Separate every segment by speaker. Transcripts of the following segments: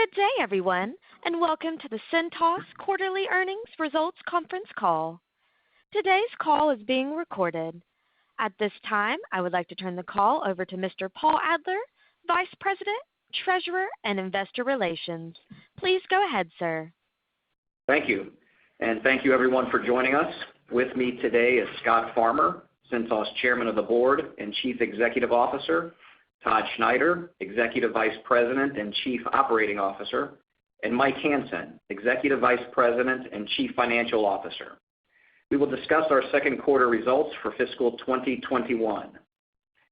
Speaker 1: Good day, everyone, and welcome to the Cintas Quarterly Earnings Results Conference Call. Today's call is being recorded. At this time, I would like to turn the call over to Mr. Paul Adler, Vice President, Treasurer, and Investor Relations. Please go ahead, sir.
Speaker 2: Thank you, and thank you everyone for joining us. With me today is Scott Farmer, Cintas Chairman of the Board and Chief Executive Officer, Todd Schneider, Executive Vice President and Chief Operating Officer, and Mike Hansen, Executive Vice President and Chief Financial Officer. We will discuss our second quarter results for fiscal 2021.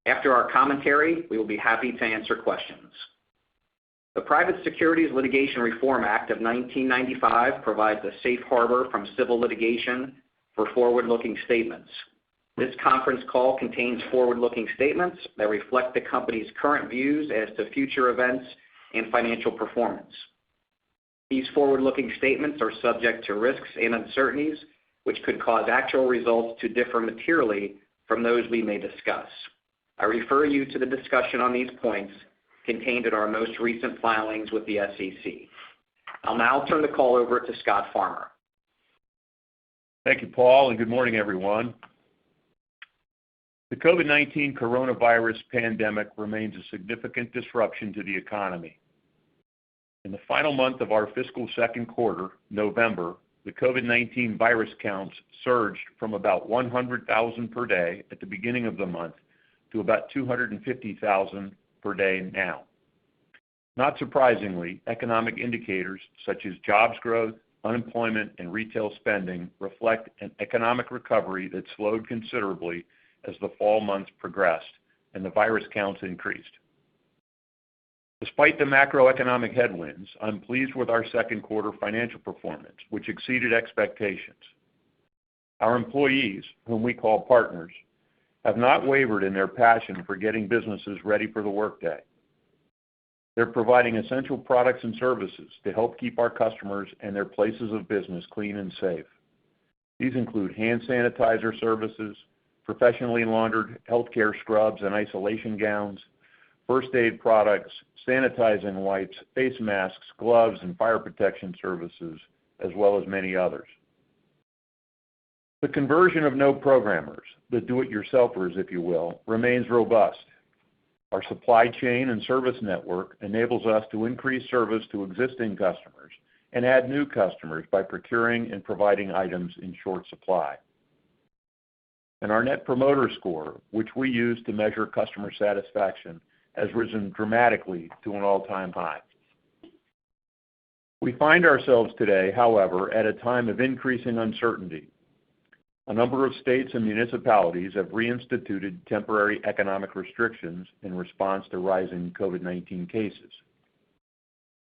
Speaker 2: After our commentary, we will be happy to answer questions. The Private Securities Litigation Reform Act of 1995 provides a safe harbor from civil litigation for forward-looking statements. This conference call contains forward-looking statements that reflect the company's current views as to future events and financial performance. These forward-looking statements are subject to risks and uncertainties which could cause actual results to differ materially from those we may discuss. I refer you to the discussion on these points contained in our most recent filings with the SEC. I'll now turn the call over to Scott Farmer.
Speaker 3: Thank you, Paul, and good morning, everyone. The COVID-19 coronavirus pandemic remains a significant disruption to the economy. In the final month of our fiscal second quarter, November, the COVID-19 virus counts surged from about 100,000 per day at the beginning of the month to about 250,000 per day now. Not surprisingly, economic indicators such as jobs growth, unemployment, and retail spending reflect an economic recovery that slowed considerably as the fall months progressed and the virus counts increased. Despite the macroeconomic headwinds, I'm pleased with our second quarter financial performance, which exceeded expectations. Our employees, whom we call partners, have not wavered in their passion for getting businesses ready for the workday. They're providing essential products and services to help keep our customers and their places of business clean and safe. These include hand sanitizer services, professionally laundered healthcare scrubs and isolation gowns, first aid products, sanitizing wipes, face masks, gloves, and fire protection services, as well as many others. The conversion of no programmers, the do-it-yourselfers, if you will, remains robust. Our supply chain and service network enables us to increase service to existing customers and add new customers by procuring and providing items in short supply. And our Net Promoter Score, which we use to measure customer satisfaction, has risen dramatically to an all-time high. We find ourselves today, however, at a time of increasing uncertainty. A number of states and municipalities have reinstituted temporary economic restrictions in response to rising COVID-19 cases.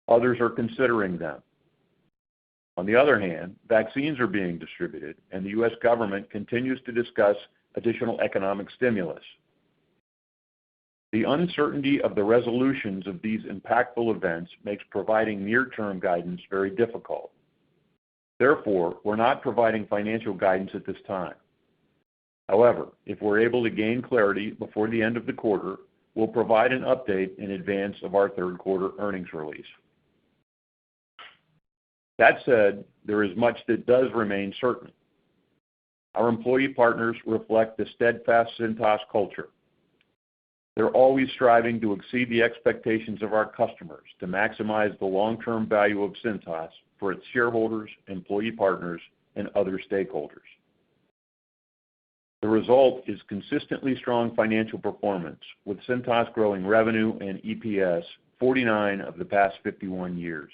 Speaker 3: Others are considering them. On the other hand, vaccines are being distributed, and the U.S. government continues to discuss additional economic stimulus. The uncertainty of the resolutions of these impactful events makes providing near-term guidance very difficult. Therefore, we're not providing financial guidance at this time. However, if we're able to gain clarity before the end of the quarter, we'll provide an update in advance of our third quarter earnings release. That said, there is much that does remain certain. Our employee partners reflect the steadfast Cintas culture. They're always striving to exceed the expectations of our customers to maximize the long-term value of Cintas for its shareholders, employee partners, and other stakeholders. The result is consistently strong financial performance, with Cintas growing revenue and EPS 49 of the past 51 years.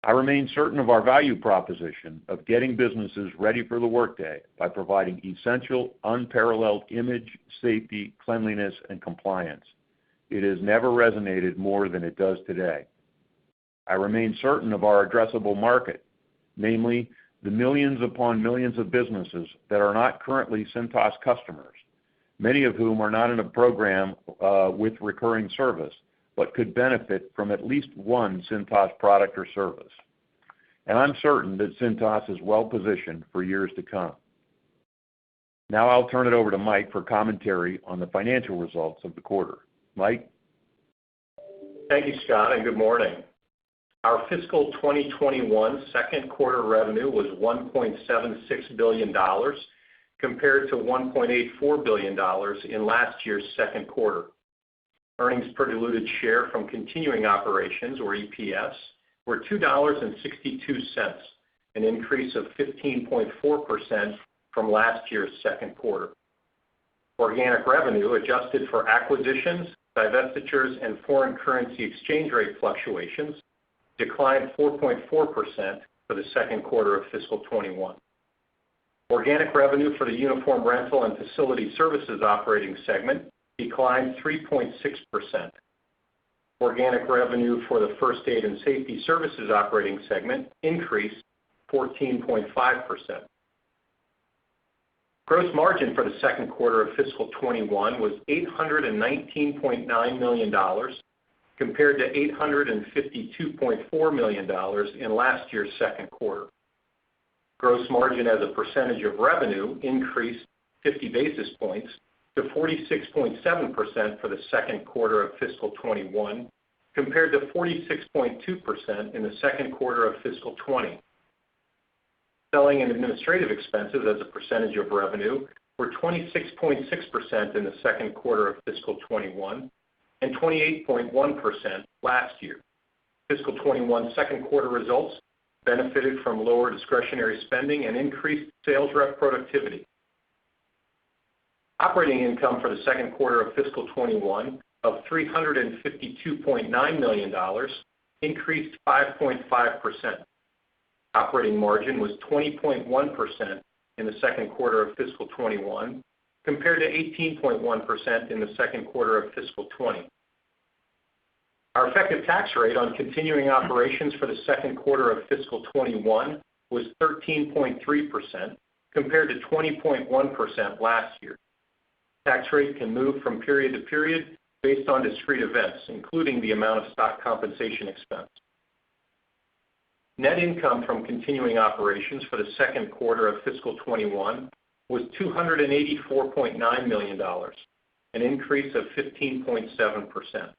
Speaker 3: I remain certain of our value proposition of getting businesses ready for the workday by providing essential, unparalleled image, safety, cleanliness, and compliance. It has never resonated more than it does today. I remain certain of our addressable market, namely the millions upon millions of businesses that are not currently Cintas customers, many of whom are not in a program with recurring service, but could benefit from at least one Cintas product or service. And I'm certain that Cintas is well positioned for years to come. Now I'll turn it over to Mike for commentary on the financial results of the quarter. Mike?
Speaker 4: Thank you, Scott, and good morning. Our fiscal 2021 second quarter revenue was $1.76 billion compared to $1.84 billion in last year's second quarter. Earnings per diluted share from continuing operations, or EPS, were $2.62, an increase of 15.4% from last year's second quarter. Organic revenue, adjusted for acquisitions, divestitures, and foreign currency exchange rate fluctuations, declined 4.4% for the second quarter of fiscal 21. Organic revenue for the Uniform Rental and Facility Services operating segment declined 3.6%. Organic revenue for the First Aid and Safety Services operating segment increased 14.5%. Gross margin for the second quarter of fiscal 21 was $819.9 million compared to $852.4 million in last year's second quarter. Gross margin as a percentage of revenue increased 50 basis points to 46.7% for the second quarter of fiscal 21 compared to 46.2% in the second quarter of fiscal 20. Selling and administrative expenses as a percentage of revenue were 26.6% in the second quarter of fiscal 21 and 28.1% last year. Fiscal 21 second quarter results benefited from lower discretionary spending and increased sales rep productivity. Operating income for the second quarter of fiscal 21 of $352.9 million increased 5.5%. Operating margin was 20.1% in the second quarter of fiscal 21 compared to 18.1% in the second quarter of fiscal 20. Our effective tax rate on continuing operations for the second quarter of fiscal 21 was 13.3% compared to 20.1% last year. Tax rate can move from period to period based on discrete events, including the amount of stock compensation expense. Net income from continuing operations for the second quarter of fiscal 21 was $284.9 million, an increase of 15.7%.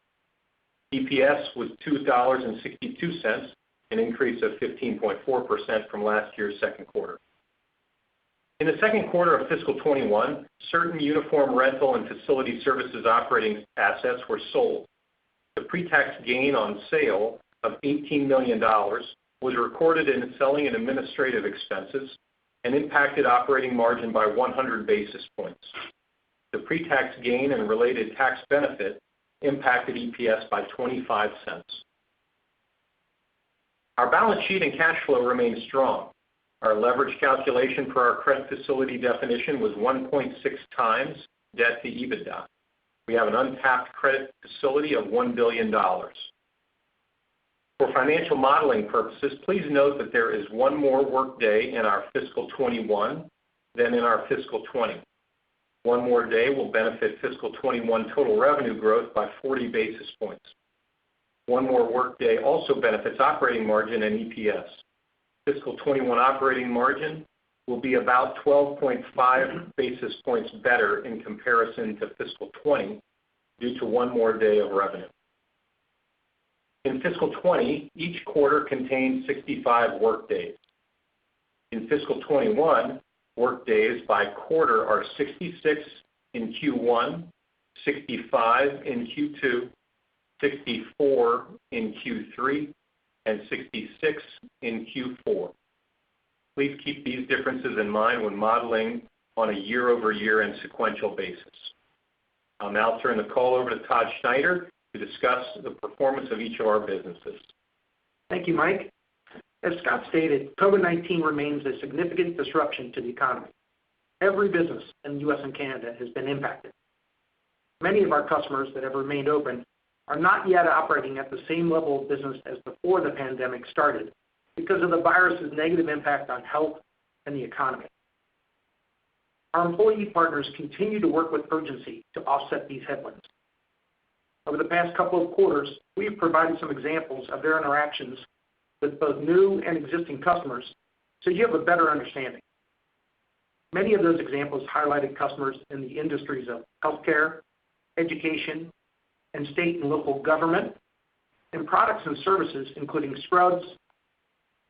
Speaker 4: EPS was $2.62, an increase of 15.4% from last year's second quarter. In the second quarter of fiscal 21, certain Uniform Rental and Facility Services operating assets were sold. The pre-tax gain on sale of $18 million was recorded in selling and administrative expenses and impacted operating margin by 100 basis points. The pre-tax gain and related tax benefit impacted EPS by 25 cents. Our balance sheet and cash flow remain strong. Our leverage calculation for our credit facility definition was 1.6 times debt to EBITDA. We have an untapped credit facility of $1 billion. For financial modeling purposes, please note that there is one more workday in our fiscal 21 than in our fiscal 20. One more day will benefit fiscal 21 total revenue growth by 40 basis points. One more workday also benefits operating margin and EPS. Fiscal 21 operating margin will be about 12.5 basis points better in comparison to fiscal 20 due to one more day of revenue. In fiscal 20, each quarter contained 65 workdays. In fiscal 21, workdays by quarter are 66 in Q1, 65 in Q2, 64 in Q3, and 66 in Q4. Please keep these differences in mind when modeling on a year-over-year and sequential basis. I'll now turn the call over to Todd Schneider to discuss the performance of each of our businesses.
Speaker 5: Thank you, Mike. As Scott stated, COVID-19 remains a significant disruption to the economy. Every business in the U.S. and Canada has been impacted. Many of our customers that have remained open are not yet operating at the same level of business as before the pandemic started because of the virus's negative impact on health and the economy. Our employee partners continue to work with urgency to offset these headwinds. Over the past couple of quarters, we have provided some examples of their interactions with both new and existing customers so you have a better understanding. Many of those examples highlighted customers in the industries of healthcare, education, and state and local government, in products and services, including scrubs,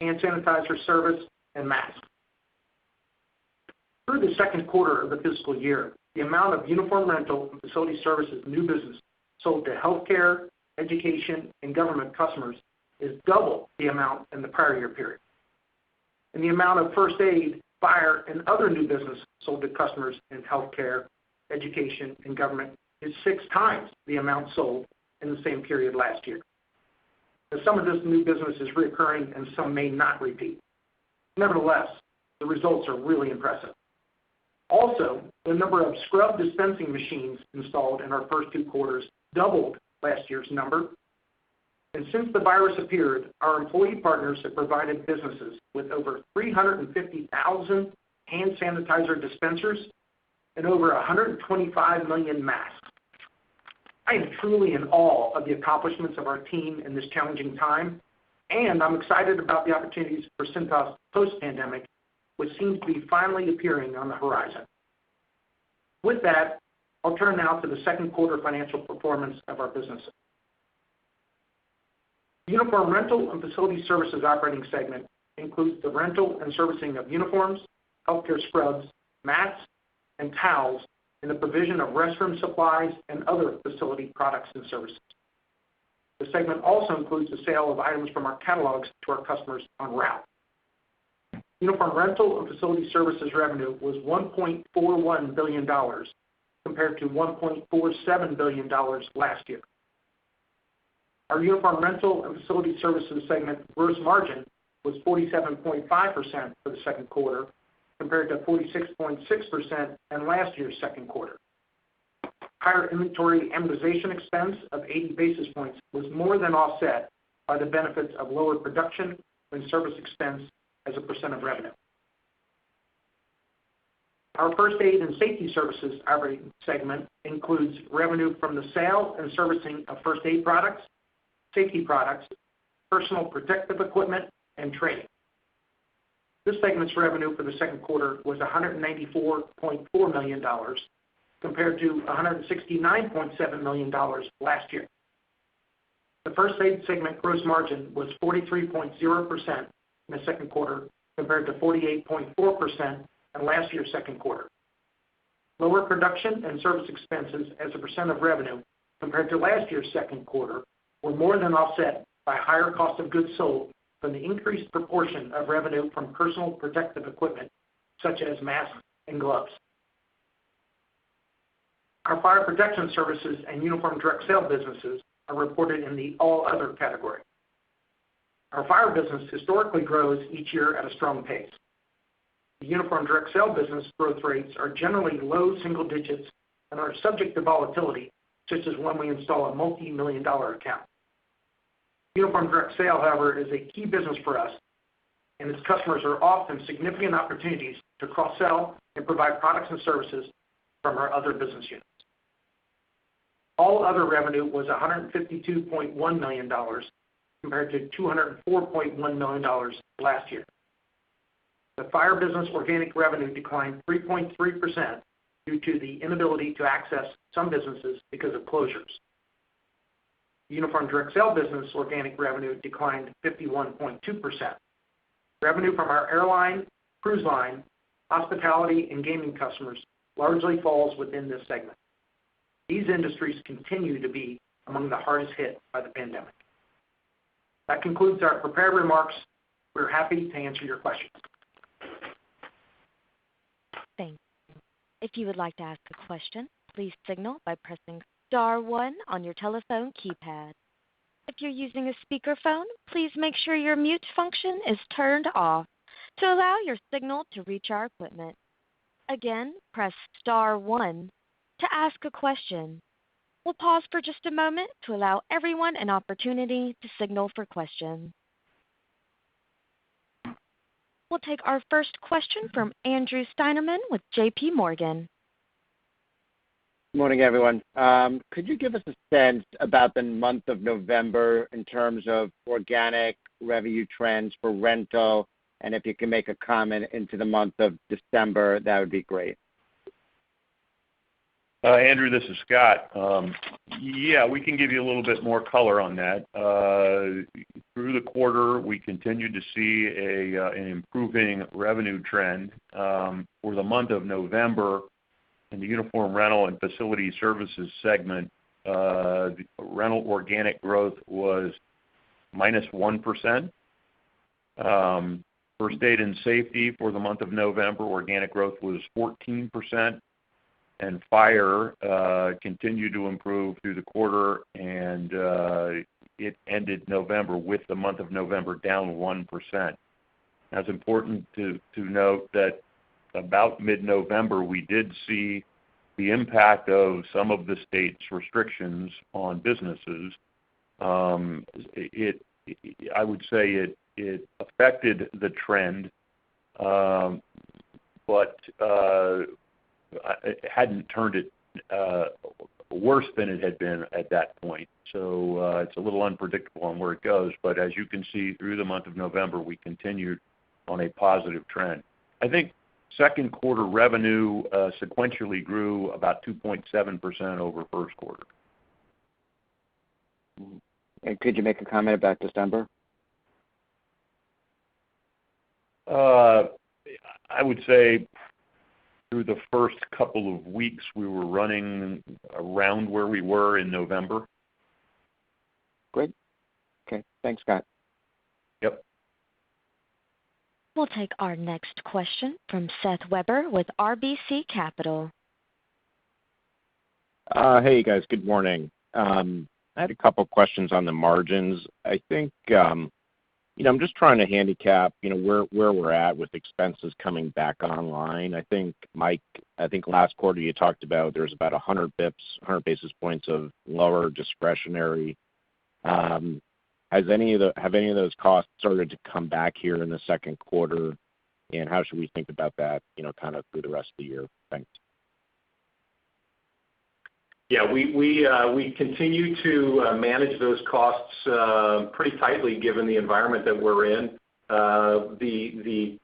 Speaker 5: hand sanitizer service, and masks. Through the second quarter of the fiscal year, the amount of uniform rental and facility services new business sold to healthcare, education, and government customers is double the amount in the prior year period. And the amount of first aid, fire, and other new business sold to customers in healthcare, education, and government is 6 times the amount sold in the same period last year. Now, some of this new business is recurring and some may not repeat. Nevertheless, the results are really impressive. Also, the number of scrub dispensing machines installed in our first 2 quarters doubled last year's number. And since the virus appeared, our employee partners have provided businesses with over 350,000 hand sanitizer dispensers and over 125 million masks. I am truly in awe of the accomplishments of our team in this challenging time, and I'm excited about the opportunities for Cintas post-pandemic, which seems to be finally appearing on the horizon. With that, I'll turn now to the second quarter financial performance of our businesses. The Uniform Rental and Facility Services operating segment includes the rental and servicing of uniforms, healthcare scrubs, mats, and towels, and the provision of restroom supplies and other facility products and services. The segment also includes the sale of items from our catalogs to our customers on route. Uniform Rental and Facility Services revenue was $1.41 billion compared to $1.47 billion last year. Our Uniform Rental and Facility Services segment gross margin was 47.5% for the second quarter compared to 46.6% in last year's second quarter. Higher inventory amortization expense of 80 basis points was more than offset by the benefits of lower production and service expense as a percent of revenue. Our First Aid and Safety Services operating segment includes revenue from the sale and servicing of first aid products, safety products, personal protective equipment, and training. This segment's revenue for the second quarter was $194.4 million compared to $169.7 million last year. The First Aid segment gross margin was 43.0% in the second quarter compared to 48.4% in last year's second quarter. Lower production and service expenses as a percent of revenue compared to last year's second quarter were more than offset by higher cost of goods sold from the increased proportion of revenue from personal protective equipment, such as masks and gloves. Our Fire Protection Services and Uniform Direct Sale businesses are reported in the All Other category. Our fire business historically grows each year at a strong pace. The Uniform Direct Sale business growth rates are generally low single digits and are subject to volatility, such as when we install a multi-million-dollar account. Uniform Direct Sale, however, is a key business for us, and its customers are often significant opportunities to cross-sell and provide products and services from our other business units. All Other revenue was $152.1 million compared to $204.1 million last year. The fire business organic revenue declined 3.3% due to the inability to access some businesses because of closures. The Uniform Direct Sale business organic revenue declined 51.2%. Revenue from our airline, cruise line, hospitality, and gaming customers largely falls within this segment. These industries continue to be among the hardest hit by the pandemic. That concludes our prepared remarks. We're happy to answer your questions.
Speaker 1: Thank you. If you would like to ask a question, please signal by pressing star one on your telephone keypad. If you're using a speakerphone, please make sure your mute function is turned off to allow your signal to reach our equipment. Again, press star one to ask a question. We'll pause for just a moment to allow everyone an opportunity to signal for questions. We'll take our first question from Andrew Steinerman with J.P. Morgan.
Speaker 6: Good morning, everyone. Could you give us a sense about the month of November in terms of organic revenue trends for rental? And if you can make a comment into the month of December, that would be great.
Speaker 3: Andrew, this is Scott. Yeah, we can give you a little bit more color on that. Through the quarter, we continued to see an improving revenue trend. For the month of November, in the Uniform Rental and Facility Services segment, the rental organic growth was -1%. First Aid and Safety for the month of November, organic growth was 14%. And Fire continued to improve through the quarter, and it ended November with the month of November down 1%. Now, it's important to note that about mid-November, we did see the impact of some of the state's restrictions on businesses. I would say it affected the trend, but it hadn't turned it worse than it had been at that point. So it's a little unpredictable on where it goes. But as you can see, through the month of November, we continued on a positive trend. I think second quarter revenue sequentially grew about 2.7% over first quarter.
Speaker 6: And could you make a comment about December?
Speaker 3: I would say through the first couple of weeks, we were running around where we were in November.
Speaker 6: Great. Okay. Thanks, Scott.
Speaker 3: Yep.
Speaker 1: We'll take our next question from Seth Weber with RBC Capital.
Speaker 7: Hey, guys. Good morning. I had a couple questions on the margins. I think, I'm just trying to handicap, where we're at with expenses coming back online. I think, Mike, last quarter you talked about there's about 100 basis points of lower discretionary. Have any of those costs started to come back here in the second quarter? And how should we think about that, kind of through the rest of the year? Thanks.
Speaker 4: Yeah, we continue to manage those costs pretty tightly given the environment that we're in. The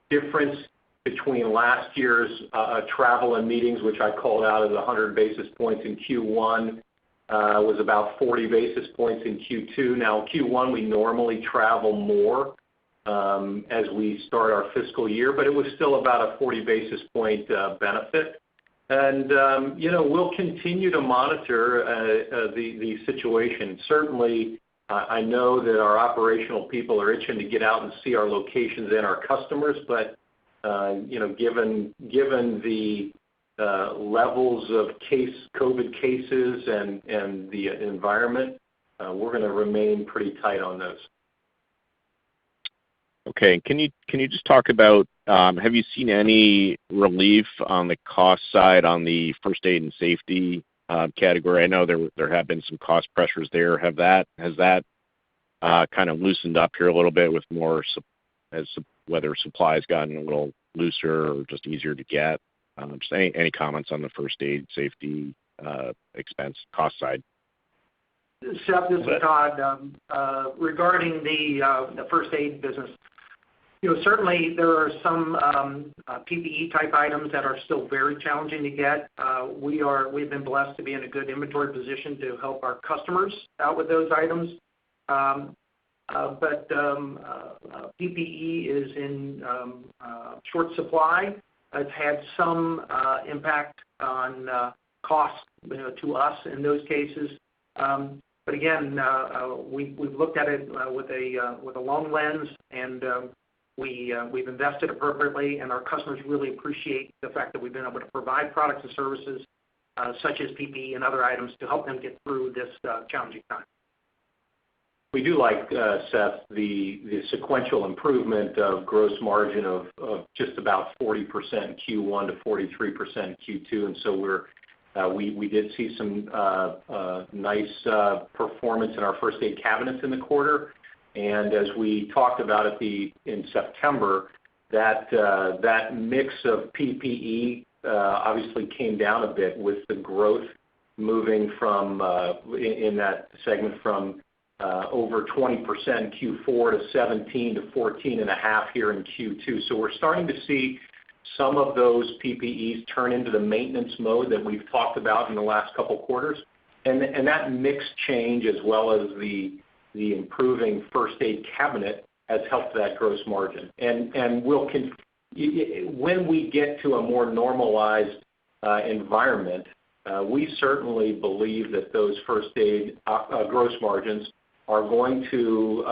Speaker 4: difference between last year's travel and meetings, which I called out as 100 basis points in Q1, was about 40 basis points in Q2. Now, Q1 we normally travel more as we start our fiscal year, but it was still about a 40 basis point benefit. And, we'll continue to monitor the situation. Certainly, I know that our operational people are itching to get out and see our locations and our customers, but, given the levels of COVID cases and the environment, we're going to remain pretty tight on those.
Speaker 7: Okay. Can you just talk about, have you seen any relief on the cost side on the First Aid and Safety category? I know there have been some cost pressures there. Has that kind of loosened up here a little bit with more whether supply's gotten a little looser or just easier to get? Just any comments on the First Aid Safety expense cost side?
Speaker 5: Seth, this is Todd. Regarding the first aid business, certainly there are some PPE type items that are still very challenging to get. We've been blessed to be in a good inventory position to help our customers out with those items. But PPE is in short supply. It's had some impact on cost to us in those cases. But again, we've looked at it with a long lens, and we've invested appropriately, and our customers really appreciate the fact that we've been able to provide products and services such as PPE and other items to help them get through this challenging time.
Speaker 4: We do like, Seth, the sequential improvement of gross margin of just about 40% in Q1 to 43% in Q2, and so we did see some nice performance in our first aid cabinets in the quarter. And as we talked about in September, that mix of PPE obviously came down a bit with the growth moving from in that segment from over 20% in Q4 to 17 to 14.5 here in Q2. So we're starting to see some of those PPEs turn into the maintenance mode that we've talked about in the last couple quarters. And that mix change, as well as the improving first aid cabinet, has helped that gross margin. And when we get to a more normalized environment, we certainly believe that those first aid gross margins are going to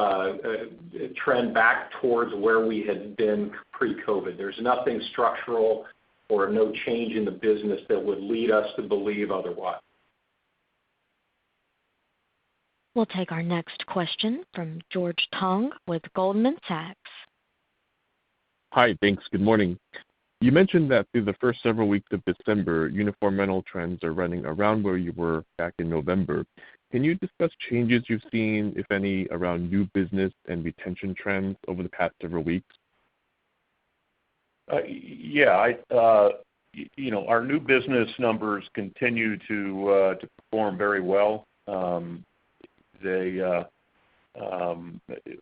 Speaker 4: trend back towards where we had been pre-COVID. There's nothing structural or no change in the business that would lead us to believe otherwise.
Speaker 1: We'll take our next question from George Tong with Goldman Sachs.
Speaker 8: Hi, thanks. Good morning. You mentioned that through the first several weeks of December, uniform rental trends are running around where you were back in November. Can you discuss changes you've seen, if any, around new business and retention trends over the past several weeks?
Speaker 3: Our new business numbers continue to perform very well.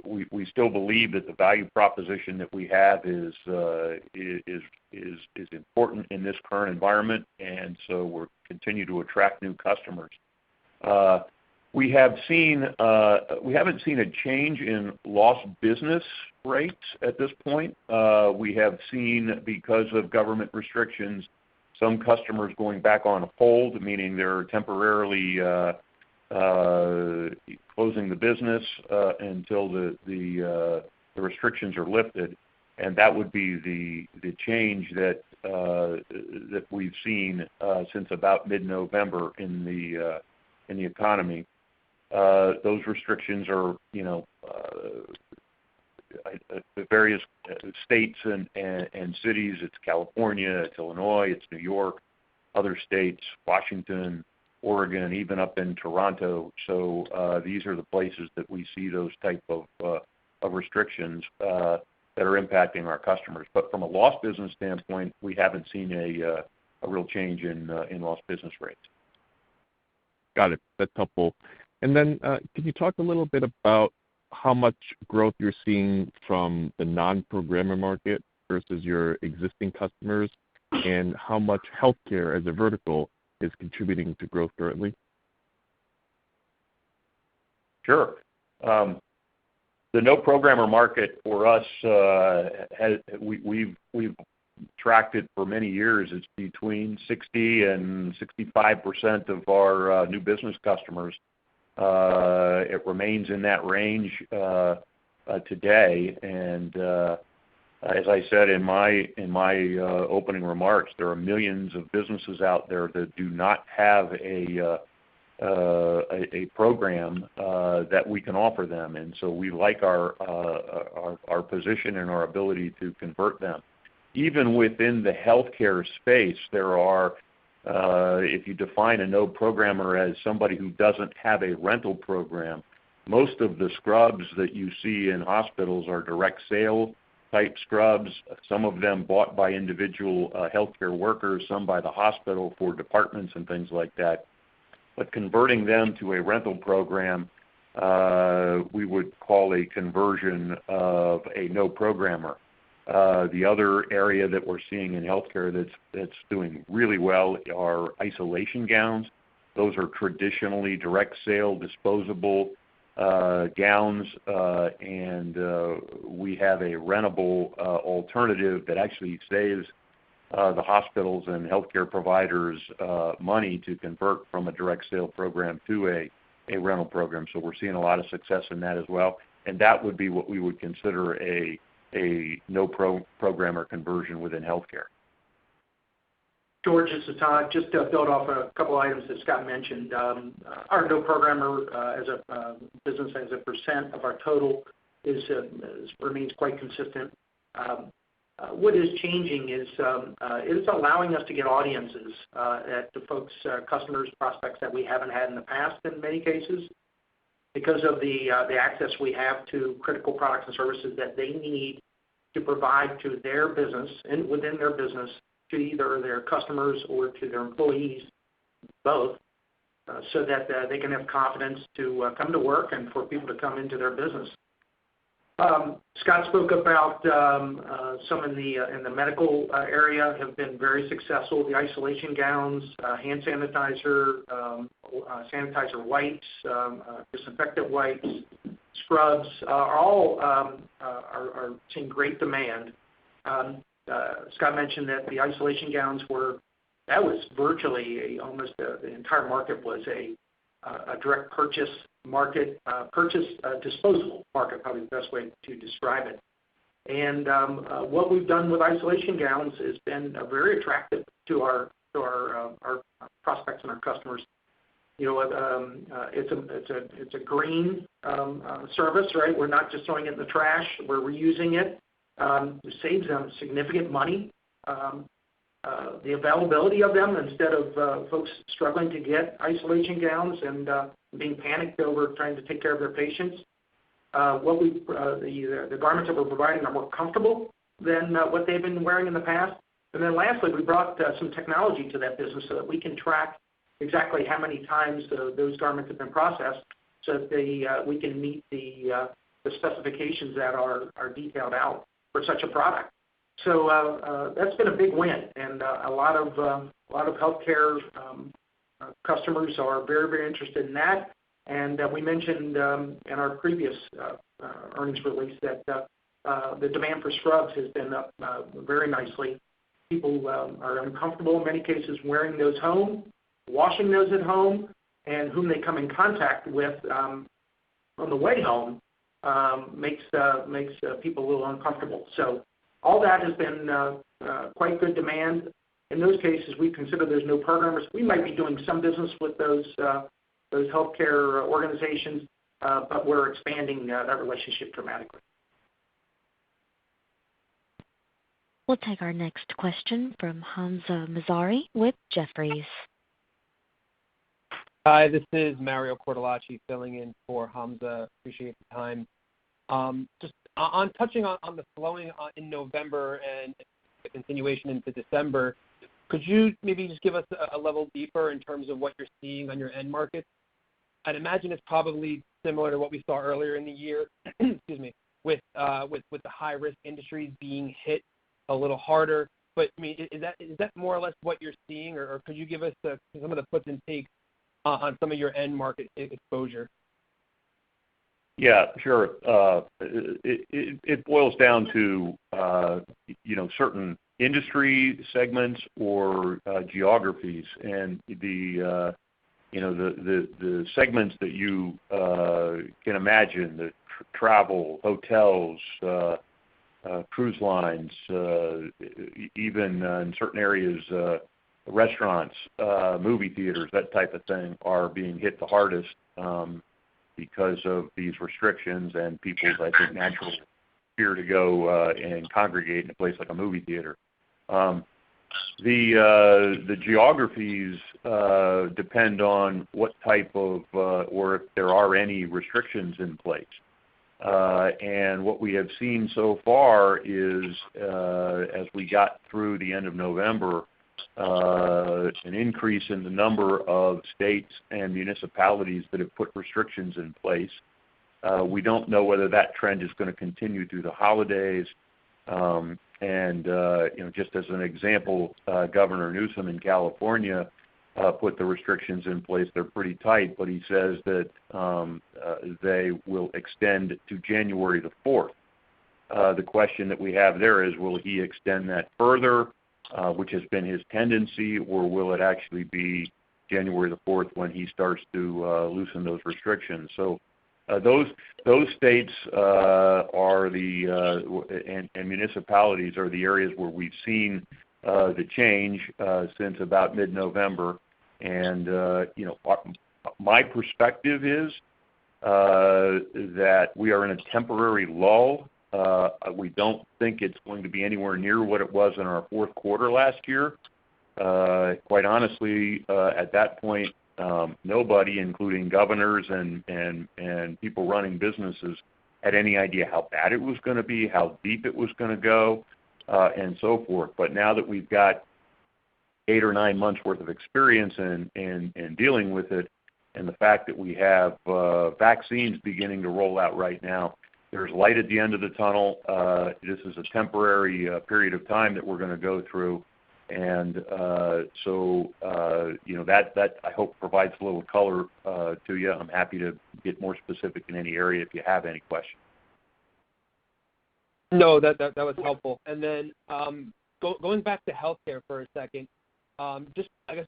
Speaker 3: We still believe that the value proposition that we have is important in this current environment, and so we're continue to attract new customers. We haven't seen a change in lost business rates at this point. We have seen, because of government restrictions, some customers going back on hold, meaning they're temporarily closing the business until the restrictions are lifted, and that would be the change that we've seen since about mid-November in the economy. Those restrictions are, the various states and cities. It's California, it's Illinois, it's New York, other states, Washington, Oregon, even up in Toronto. So these are the places that we see those type of restrictions that are impacting our customers. But from a lost business standpoint, we haven't seen a real change in lost business rates.
Speaker 8: Got it. That's helpful. And then can you talk a little bit about how much growth you're seeing from the non-programmer market versus your existing customers, and how much healthcare as a vertical is contributing to growth currently?
Speaker 3: Sure. The no programmer market for us, we've tracked it for many years. It's between 60 and 65% of our new business customers. It remains in that range today, and as I said in my opening remarks, there are millions of businesses out there that do not have a program that we can offer them, and so we like our position and our ability to convert them. Even within the healthcare space, there are, if you define a no programmer as somebody who doesn't have a rental program, most of the scrubs that you see in hospitals are direct sale type scrubs, some of them bought by individual healthcare workers, some by the hospital for departments and things like that. But converting them to a rental program, we would call a conversion of a no programmer. The other area that we're seeing in healthcare that's doing really well are isolation gowns. Those are traditionally direct sale, disposable gowns, and we have a rentable alternative that actually saves the hospitals and healthcare providers money to convert from a direct sale program to a rental program. So we're seeing a lot of success in that as well, and that would be what we would consider a no programmer conversion within healthcare.
Speaker 5: George, this is Todd. Just to build off a couple items that Scott mentioned, our no programmer as a business as a percent of our total remains quite consistent. What is changing is it is allowing us to get audiences at the folks, customers, prospects that we haven't had in the past in many cases, because of the access we have to critical products and services that they need to provide to their business and within their business to either their customers or to their employees, both, so that they can have confidence to come to work and for people to come into their business. Scott spoke about some in the medical area have been very successful. The isolation gowns, hand sanitizer, sanitizer wipes, disinfectant wipes, scrubs are all are seeing great demand. Scott mentioned that the isolation gowns that was virtually almost the entire market was a direct purchase market, disposable market, probably the best way to describe it. And what we've done with isolation gowns has been very attractive to our prospects and our customers. You know, it's a green service, right? We're not just throwing it in the trash; we're reusing it. It saves them significant money. The availability of them, instead of folks struggling to get isolation gowns and being panicked over trying to take care of their patients, the garments that we're providing are more comfortable than what they've been wearing in the past. And then lastly, we brought some technology to that business so that we can track exactly how many times those garments have been processed, so that we can meet the specifications that are detailed out for such a product. So that's been a big win, and a lot of healthcare customers are very, very interested in that. And we mentioned in our previous earnings release that the demand for scrubs has been up very nicely. People are uncomfortable in many cases wearing those home, washing those at home, and whom they come in contact with on the way home makes people a little uncomfortable. So all that has been quite good demand. In those cases, we consider there's no programmers. We might be doing some business with those healthcare organizations, but we're expanding that relationship dramatically.
Speaker 1: We'll take our next question from Hamzah Mazari with Jefferies.
Speaker 9: Hi, this is Mario Cortellacci filling in for Hamza. Appreciate the time. Just on touching on the slowing in November and the continuation into December, could you maybe just give us a level deeper in terms of what you're seeing on your end markets? I'd imagine it's probably similar to what we saw earlier in the year, excuse me, with the high-risk industries being hit a little harder. But I mean, is that more or less what you're seeing, or could you give us some of the puts and takes on some of your end market exposure?
Speaker 3: Yeah, sure. It boils down to certain industry segments or geographies, and the segments that you can imagine, the travel, hotels, cruise lines, even in certain areas, restaurants, movie theaters, that type of thing, are being hit the hardest because of these restrictions and people's, I think, natural fear to go and congregate in a place like a movie theater. The geographies depend on what type of, or if there are any restrictions in place. And what we have seen so far is, as we got through the end of November, an increase in the number of states and municipalities that have put restrictions in place. We don't know whether that trend is going to continue through the holidays. Just as an example, Governor Newsom in California put the restrictions in place. They're pretty tight, but he says that they will extend to January the 4th. The question that we have there is, will he extend that further, which has been his tendency, or will it actually be January the 4th when he starts to loosen those restrictions? So those states are and municipalities are the areas where we've seen the change since about mid-November. And my perspective is that we are in a temporary lull. We don't think it's going to be anywhere near what it was in our fourth quarter last year. Quite honestly, at that point, nobody, including governors and people running businesses, had any idea how bad it was going to be, how deep it was going to go, and so forth. But now that we've got 8 or 9 months worth of experience in dealing with it, and the fact that we have vaccines beginning to roll out right now, there's light at the end of the tunnel. This is a temporary period of time that we're going to go through. And that I hope provides a little color to you. I'm happy to get more specific in any area if you have any questions.
Speaker 9: No, that was helpful. And then going back to healthcare for a second, just I guess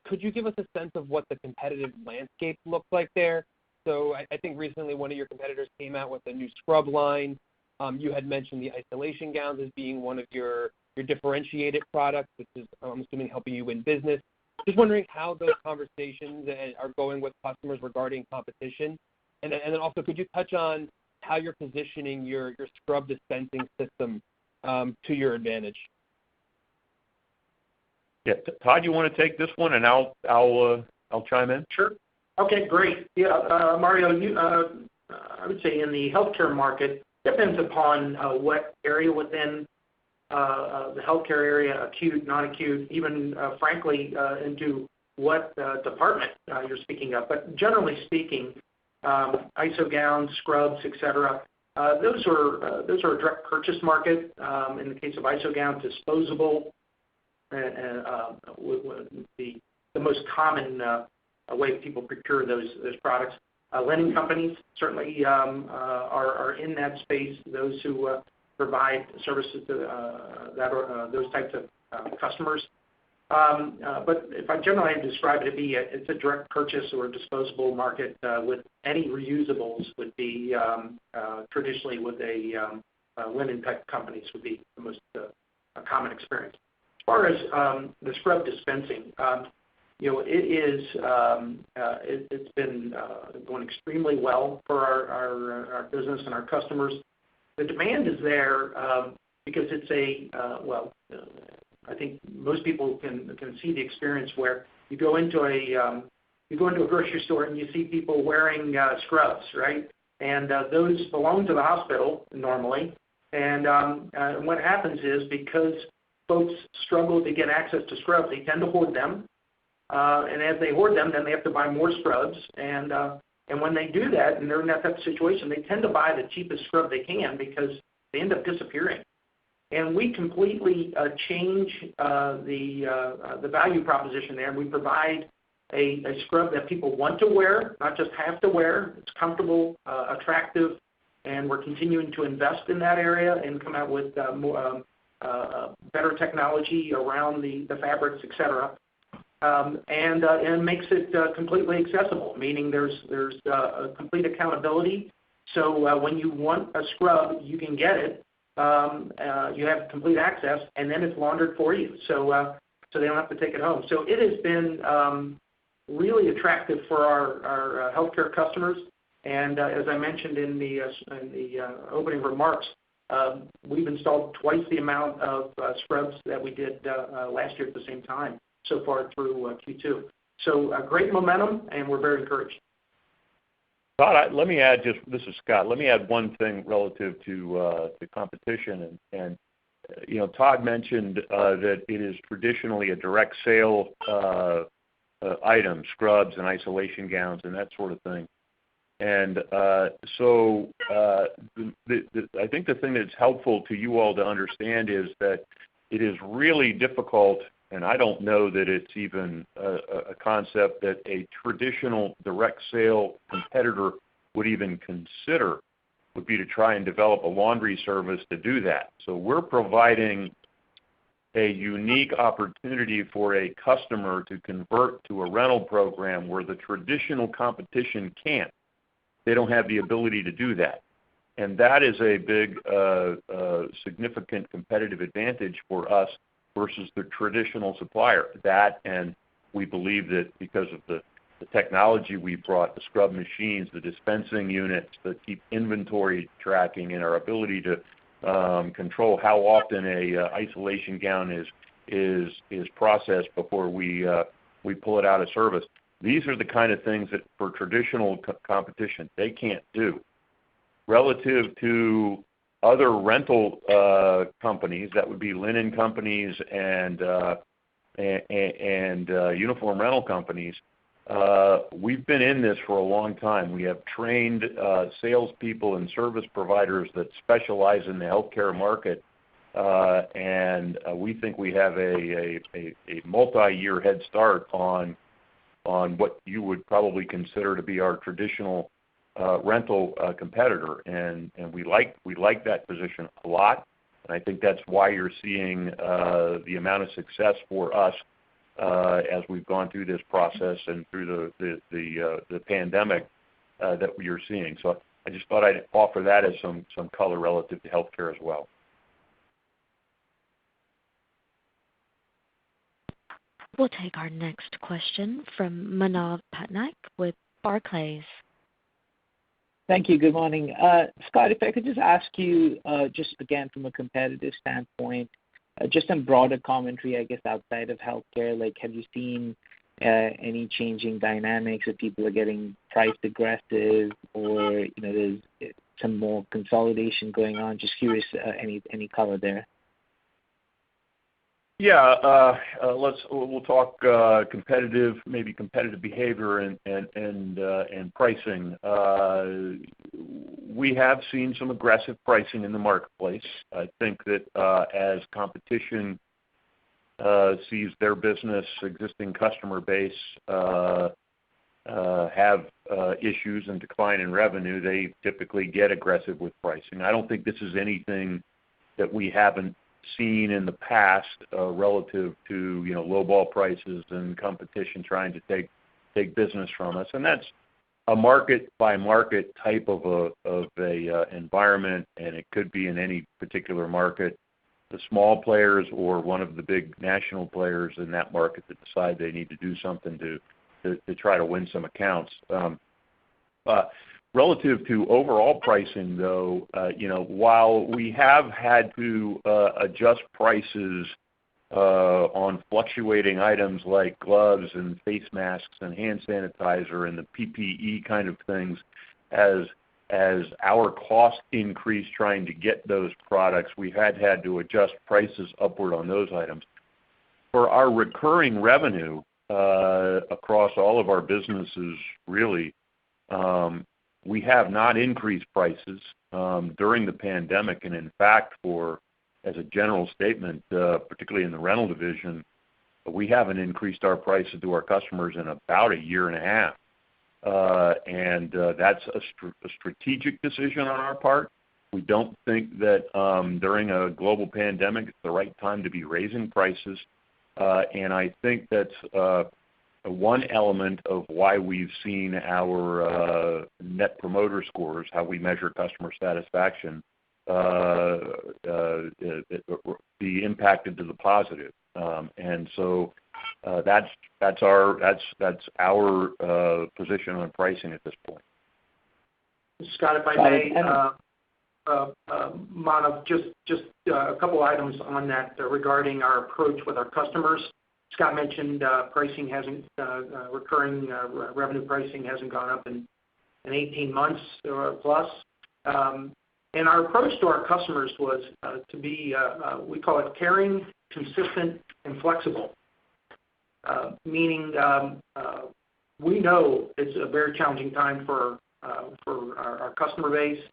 Speaker 9: could you give us a sense of what the competitive landscape looks like there? So I think recently one of your competitors came out with a new scrub line. You had mentioned the isolation gowns as being one of your differentiated products, which is, I'm assuming, helping you win business. Just wondering how those conversations are going with customers regarding competition. And then also, could you touch on how you're positioning your scrub dispensing system to your advantage?
Speaker 3: Yeah, Todd, you want to take this one, and I'll chime in.
Speaker 5: Sure. Okay, great. Yeah, Mario, I would say in the healthcare market, depends upon what area within the healthcare area, acute, non-acute, even frankly into what department you're speaking of. But generally speaking, ISO gowns, scrubs, etc. Those are a direct purchase market. In the case of ISO gowns, disposable, the most common way people procure those products. Linen companies certainly are in that space. Those who provide services to those types of customers. But if I generally had to describe it, it's a direct purchase or disposable market with any reusables would be traditionally with a linen type companies would be the most common experience. As far as the scrub dispensing, it's been going extremely well for our business and our customers. The demand is there because it's I think most people can see the experience where you go into a grocery store and you see people wearing scrubs, right? And those belong to the hospital normally. And what happens is because folks struggle to get access to scrubs, they tend to hoard them. And as they hoard them, then they have to buy more scrubs. And when they do that, and they're in that type of situation, they tend to buy the cheapest scrub they can because they end up disappearing. And we completely change the value proposition there. We provide a scrub that people want to wear, not just have to wear. It's comfortable, attractive, and we're continuing to invest in that area and come out with more better technology around the fabrics, et cetera. And makes it completely accessible, meaning there's a complete accountability. So when you want a scrub, you can get it. You have complete access, and then it's laundered for you, so they don't have to take it home. So it has been really attractive for our healthcare customers. And as I mentioned in the opening remarks, we've installed twice the amount of scrubs that we did last year at the same time so far through Q2. So great momentum, and we're very encouraged.
Speaker 3: Todd, let me add this is Scott. Let me add one thing relative to the competition. And Todd mentioned that it is traditionally a direct sale item, scrubs and isolation gowns and that sort of thing. And so I think the thing that's helpful to you all to understand is that it is really difficult, and I don't know that it's even a concept that a traditional direct sale competitor would even consider, would be to try and develop a laundry service to do that. So we're providing a unique opportunity for a customer to convert to a rental program where the traditional competition can't. They don't have the ability to do that. And that is a big, significant competitive advantage for us versus the traditional supplier. That, and we believe that because of the technology we brought, the scrub machines, the dispensing units that keep inventory tracking, and our ability to control how often a isolation gown is processed before we pull it out of service. These are the kind of things that for traditional competition they can't do. Relative to other rental companies, that would be linen companies and uniform rental companies, We've been in this for a long time. We have trained salespeople and service providers that specialize in the healthcare market, and we think we have a multi-year head start on what you would probably consider to be our traditional rental competitor, and we like that position a lot, and I think that's why you're seeing the amount of success for us as we've gone through this process and through the pandemic that we are seeing. So I just thought I'd offer that as some color relative to healthcare as well.
Speaker 1: We'll take our next question from Manav Patnaik with Barclays.
Speaker 10: Thank you. Good morning. Scott, if I could just ask you, just again from a competitive standpoint, just some broader commentary, I guess, outside of healthcare. Like, have you seen any changing dynamics if people are getting price aggressive or, there's some more consolidation going on? Just curious, any color there.
Speaker 3: Yeah, we'll talk competitive behavior and pricing. We have seen some aggressive pricing in the marketplace. I think that as competition sees their business, existing customer base have issues and decline in revenue, they typically get aggressive with pricing. I don't think this is anything that we haven't seen in the past relative to lowball prices and competition trying to take business from us, and that's a market by market type of a environment, and it could be in any particular market. The small players or one of the big national players in that market that decide they need to do something to try to win some accounts. Relative to overall pricing, though, while we have had to adjust prices on fluctuating items like gloves and face masks and hand sanitizer and the PPE kind of things, as our cost increased trying to get those products, we had to adjust prices upward on those items. For our recurring revenue across all of our businesses, really, we have not increased prices during the pandemic, and in fact, as a general statement, particularly in the rental division, we haven't increased our prices to our customers in about a year and a half, and that's a strategic decision on our part. We don't think that during a global pandemic it's the right time to be raising prices, and I think that's one element of why we've seen our net promoter scores, how we measure customer satisfaction, be impacted to the positive, and so that's our position on pricing at this point.
Speaker 5: Scott, if I may, Manav, just a couple items on that regarding our approach with our customers. Scott mentioned pricing hasn't, recurring revenue pricing hasn't gone up in 18 months or plus. And our approach to our customers was to be, we call it caring, consistent, and flexible. Meaning we know it's a very challenging time for our customer base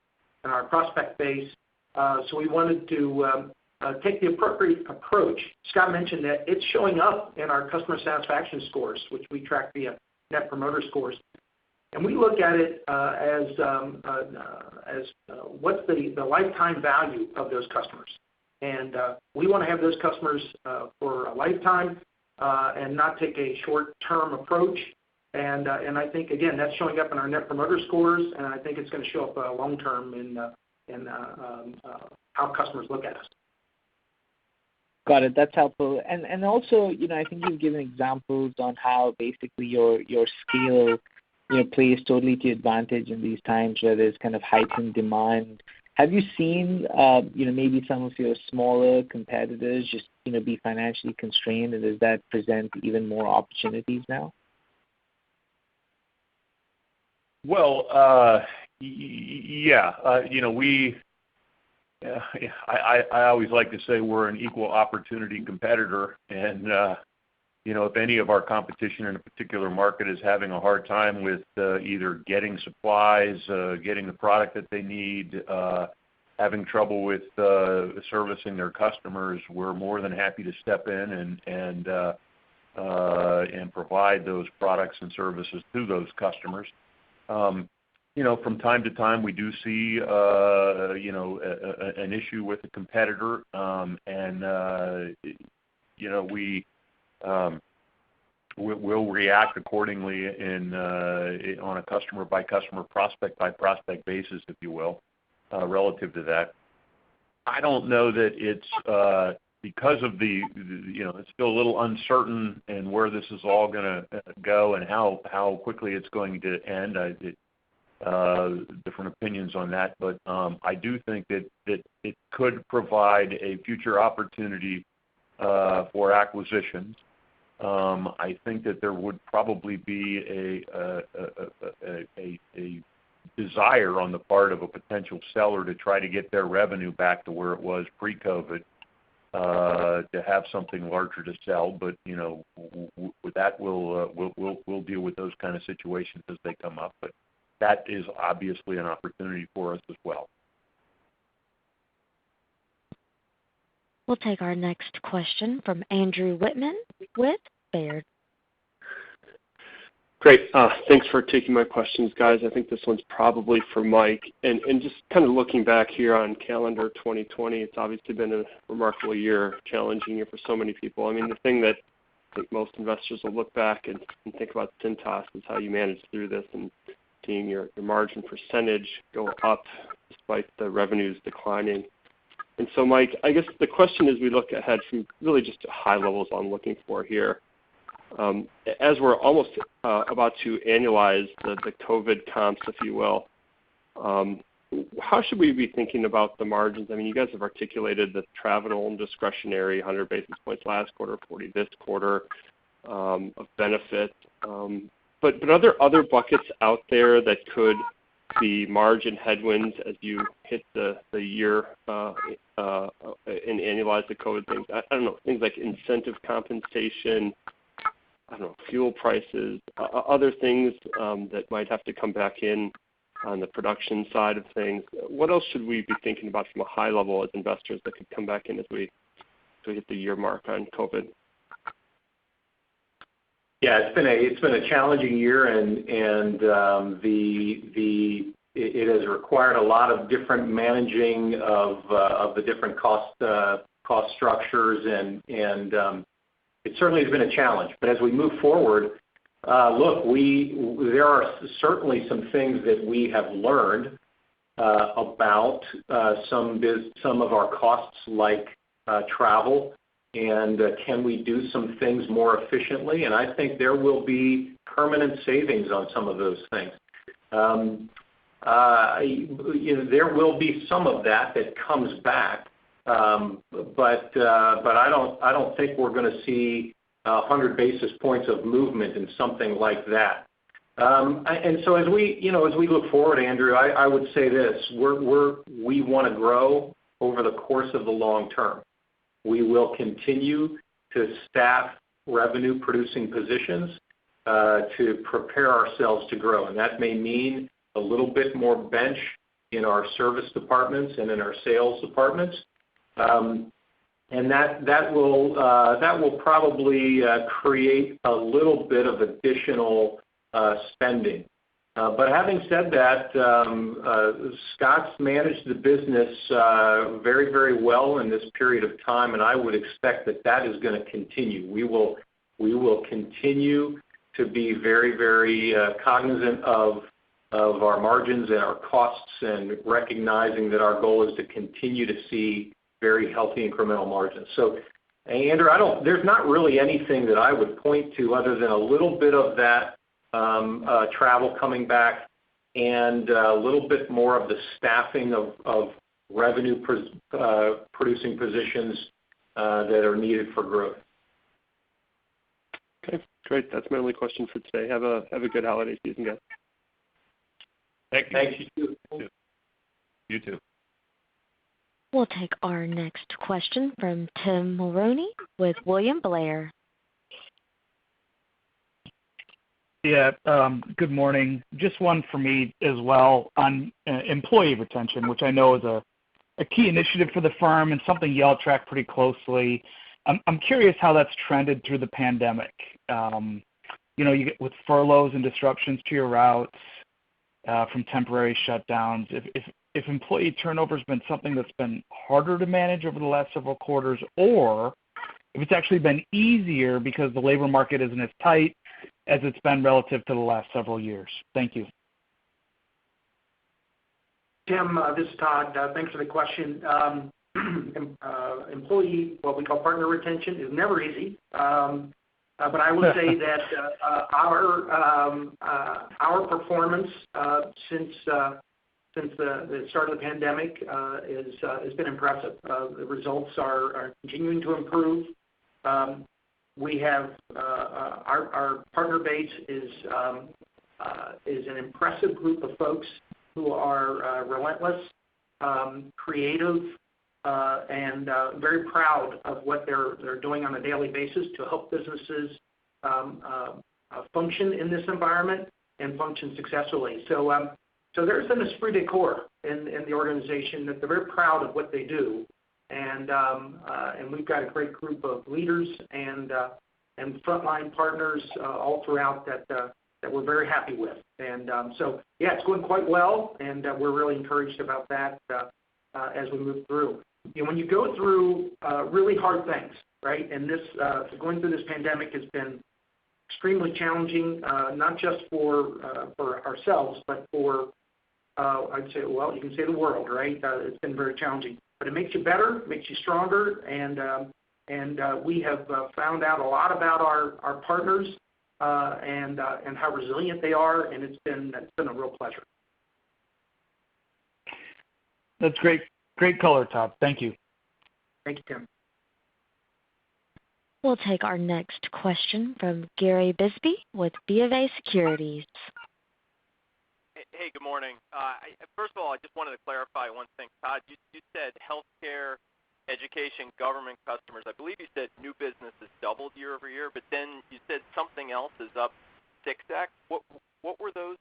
Speaker 5: and our prospect base. So we wanted to take the appropriate approach. Scott mentioned that it's showing up in our customer satisfaction scores, which we track via net promoter scores. And we look at it as what's the lifetime value of those customers. And we want to have those customers for a lifetime and not take a short-term approach. And I think, again, that's showing up in our net promoter scores, and I think it's going to show up long-term in how customers look at us.
Speaker 10: Got it. That's helpful. And also, I think you've given examples on how basically your scale, plays totally to advantage in these times where there's kind of heightened demand. Have you seen, maybe some of your smaller competitors just, be financially constrained, and does that present even more opportunities now?
Speaker 3: Well, yeah. I always like to say we're an equal opportunity competitor, and if any of our competition in a particular market is having a hard time with either getting supplies, getting the product that they need, having trouble with servicing their customers, we're more than happy to step in and provide those products and services to those customers. From time to time, we do see, an issue with a competitor, we'll react accordingly on a customer by customer, prospect by prospect basis, if you will, relative to that. I don't know that it's because of it's still a little uncertain and where this is all going to go and how quickly it's going to end. Different opinions on that, but I do think that it could provide a future opportunity for acquisitions. I think that there would probably be a desire on the part of a potential seller to try to get their revenue back to where it was pre-COVID, to have something larger to sell. But with that, we'll deal with those kind of situations as they come up. But that is obviously an opportunity for us as well.
Speaker 1: We'll take our next question from Andrew Whitman with Baird.
Speaker 11: Great. Thanks for taking my questions, guys. I think this one's probably for Mike. And just kind of looking back here on calendar 2020, it's obviously been a remarkable year, challenging year for so many people. I mean, the thing that I think most investors will look back and think about Cintas is how you managed through this and seeing your margin percentage go up despite the revenues declining. And so, Mike, I guess the question as we look ahead from really just high levels I'm looking for here, as we're almost about to annualize the COVID comps, if you will, how should we be thinking about the margins? I mean, you guys have articulated the travel and discretionary 100 basis points last quarter, 40 this quarter of benefit. But are there other buckets out there that could be margin headwinds as you hit the year and annualize the COVID things? I don't know, things like incentive compensation, I don't know, fuel prices, other things that might have to come back in on the production side of things. What else should we be thinking about from a high level as investors that could come back in as we hit the year mark on COVID?
Speaker 4: Yeah, it's been a challenging year, and it has required a lot of different managing of the different cost structures, and it certainly has been a challenge. But as we move forward, look, there are certainly some things that we have learned about some of our costs, like travel. And can we do some things more efficiently? And I think there will be permanent savings on some of those things. There will be some of that comes back, but I don't think we're going to see 100 basis points of movement in something like that. And so as we look forward, Andrew, I would say this: we want to grow over the course of the long term. We will continue to staff revenue-producing positions to prepare ourselves to grow. And that may mean a little bit more bench in our service departments and in our sales departments. And that will probably create a little bit of additional spending. But having said that, Scott's managed the business very, very well in this period of time, and I would expect that is going to continue. We will continue to be very, very cognizant of our margins and our costs, and recognizing that our goal is to continue to see very healthy incremental margins. So, Andrew, there's not really anything that I would point to other than a little bit of that travel coming back, and a little bit more of the staffing of revenue producing positions that are needed for growth.
Speaker 11: Okay, great. That's my only question for today. Have a good holiday season, guys.
Speaker 3: Thank you.
Speaker 4: Thanks, you too.
Speaker 3: You too.
Speaker 1: We'll take our next question from Tim Mulrooney with William Blair.
Speaker 12: Yeah, good morning. Just one for me as well on employee retention, which I know is a key initiative for the firm and something y'all track pretty closely. I'm curious how that's trended through the pandemic. You get with furloughs and disruptions to your routes from temporary shutdowns. If employee turnover has been something that's been harder to manage over the last several quarters, or if it's actually been easier because the labor market isn't as tight as it's been relative to the last several years. Thank you.
Speaker 5: Tim, this is Todd. Thanks for the question. Employee, what we call partner retention, is never easy. But I will say that our performance since the start of the pandemic has been impressive. The results are continuing to improve. We have our partner base is an impressive group of folks who are relentless, creative, and very proud of what they're doing on a daily basis to help businesses function in this environment and function successfully. So there's an esprit de corps in the organization that they're very proud of what they do, and we've got a great group of leaders and frontline partners all throughout that we're very happy with. And so yeah, it's going quite well, and we're really encouraged about that as we move through. When you go through really hard things, right? And this going through this pandemic has been extremely challenging, not just for ourselves, but for I'd say, well, you can say the world, right? It's been very challenging, but it makes you better, makes you stronger, and we have found out a lot about our partners and how resilient they are, and it's been a real pleasure.
Speaker 12: That's great. Great color, Todd. Thank you.
Speaker 5: Thank you, Tim.
Speaker 1: We'll take our next question from Gary Bisbee with BofA Securities.
Speaker 13: Hey, good morning. First of all, I just wanted to clarify one thing. Todd, you said healthcare, education, government customers. I believe you said new business has doubled year over year, but then you said something else is up 6x. What were those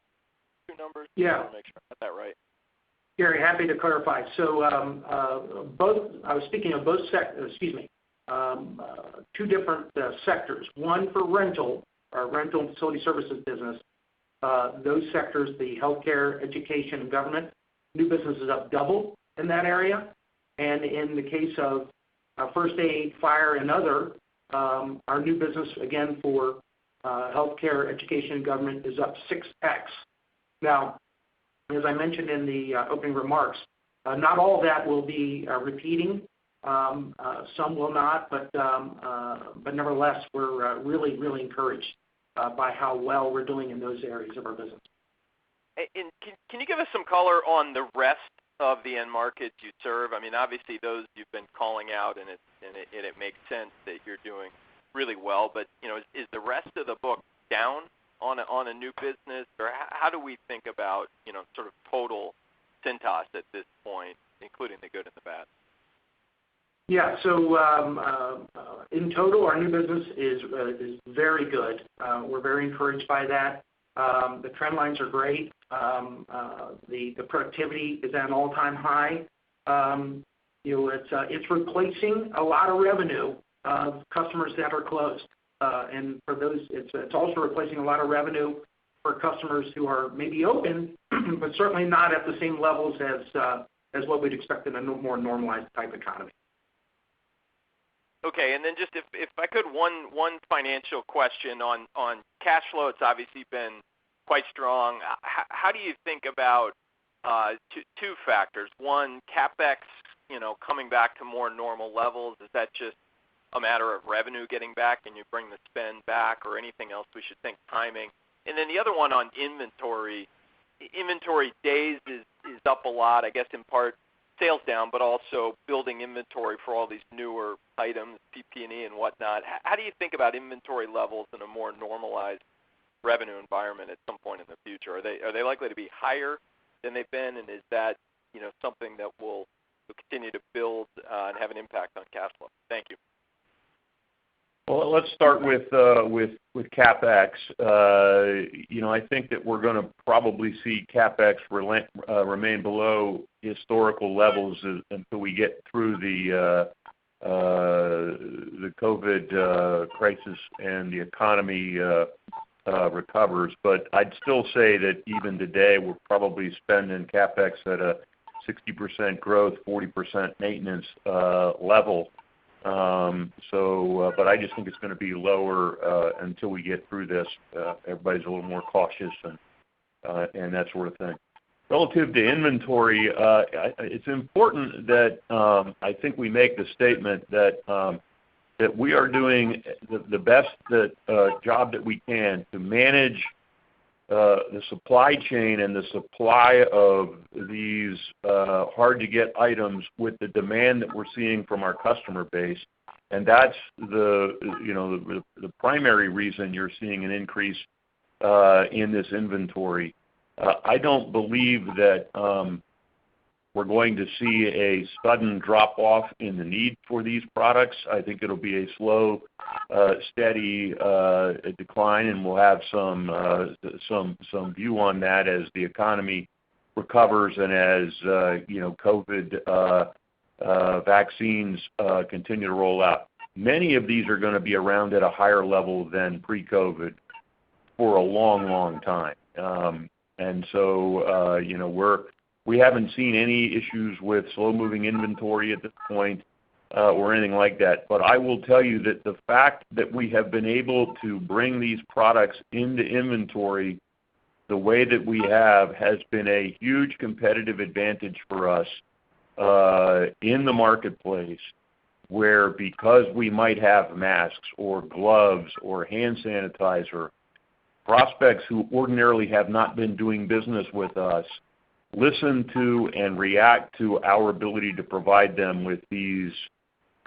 Speaker 13: two numbers?
Speaker 5: Yeah.
Speaker 13: I want to make sure I got that right.
Speaker 5: Gary, happy to clarify. So I was speaking of both two different sectors. One for rental, our rental and facility services business. Those sectors, the healthcare, education, and government, new business is up double in that area. And in the case of first aid, fire, and other, our new business, again, for healthcare, education, and government is up 6x. Now, as I mentioned in the opening remarks, not all of that will be repeating. Some will not, but nevertheless, we're really, really encouraged by how well we're doing in those areas of our business.
Speaker 13: And can you give us some color on the rest of the end markets you serve? I mean, obviously those you've been calling out, and it makes sense that you're doing really well. But is the rest of the book down on a new business, or how do we think about sort of total Cintas at this point, including the good and the bad?
Speaker 5: Yeah. So in total, our new business is very good. We're very encouraged by that. The trend lines are great. The productivity is at an all-time high. It's replacing a lot of revenue of customers that are closed. And for those, it's also replacing a lot of revenue for customers who are maybe open, but certainly not at the same levels as what we'd expect in a more normalized type economy.
Speaker 13: Okay, and then just if I could, one financial question on cash flow. It's obviously been quite strong. How do you think about two factors? One, CapEx, coming back to more normal levels. Is that just a matter of revenue getting back and you bring the spend back, or anything else we should think timing? And then the other one on inventory. Inventory days is up a lot, I guess in part sales down, but also building inventory for all these newer items, PP&E and whatnot. How do you think about inventory levels in a more normalized revenue environment at some point in the future? Are they likely to be higher than they've been, and is that something that will continue to build and have an impact on cash flow? Thank you.
Speaker 3: Well, let's start with CapEx. I think that we're going to probably see CapEx remain below historical levels until we get through the COVID crisis and the economy recovers. But I'd still say that even today we're probably spending CapEx at a 60% growth, 40% maintenance level. But I just think it's going to be lower until we get through this. Everybody's a little more cautious and that sort of thing. Relative to inventory, it's important that I think we make the statement that we are doing the best job that we can to manage the supply chain and the supply of these hard-to-get items with the demand that we're seeing from our customer base, and that's the primary reason you're seeing an increase in this inventory. I don't believe that we're going to see a sudden drop-off in the need for these products. I think it'll be a slow, steady decline, and we'll have some view on that as the economy recovers and as COVID vaccines continue to roll out. Many of these are going to be around at a higher level than pre-COVID for a long, long time. And so, we haven't seen any issues with slow-moving inventory at this point or anything like that. But I will tell you that the fact that we have been able to bring these products into inventory the way that we have has been a huge competitive advantage for us in the marketplace, where because we might have masks or gloves or hand sanitizer, prospects who ordinarily have not been doing business with us listen to and react to our ability to provide them with these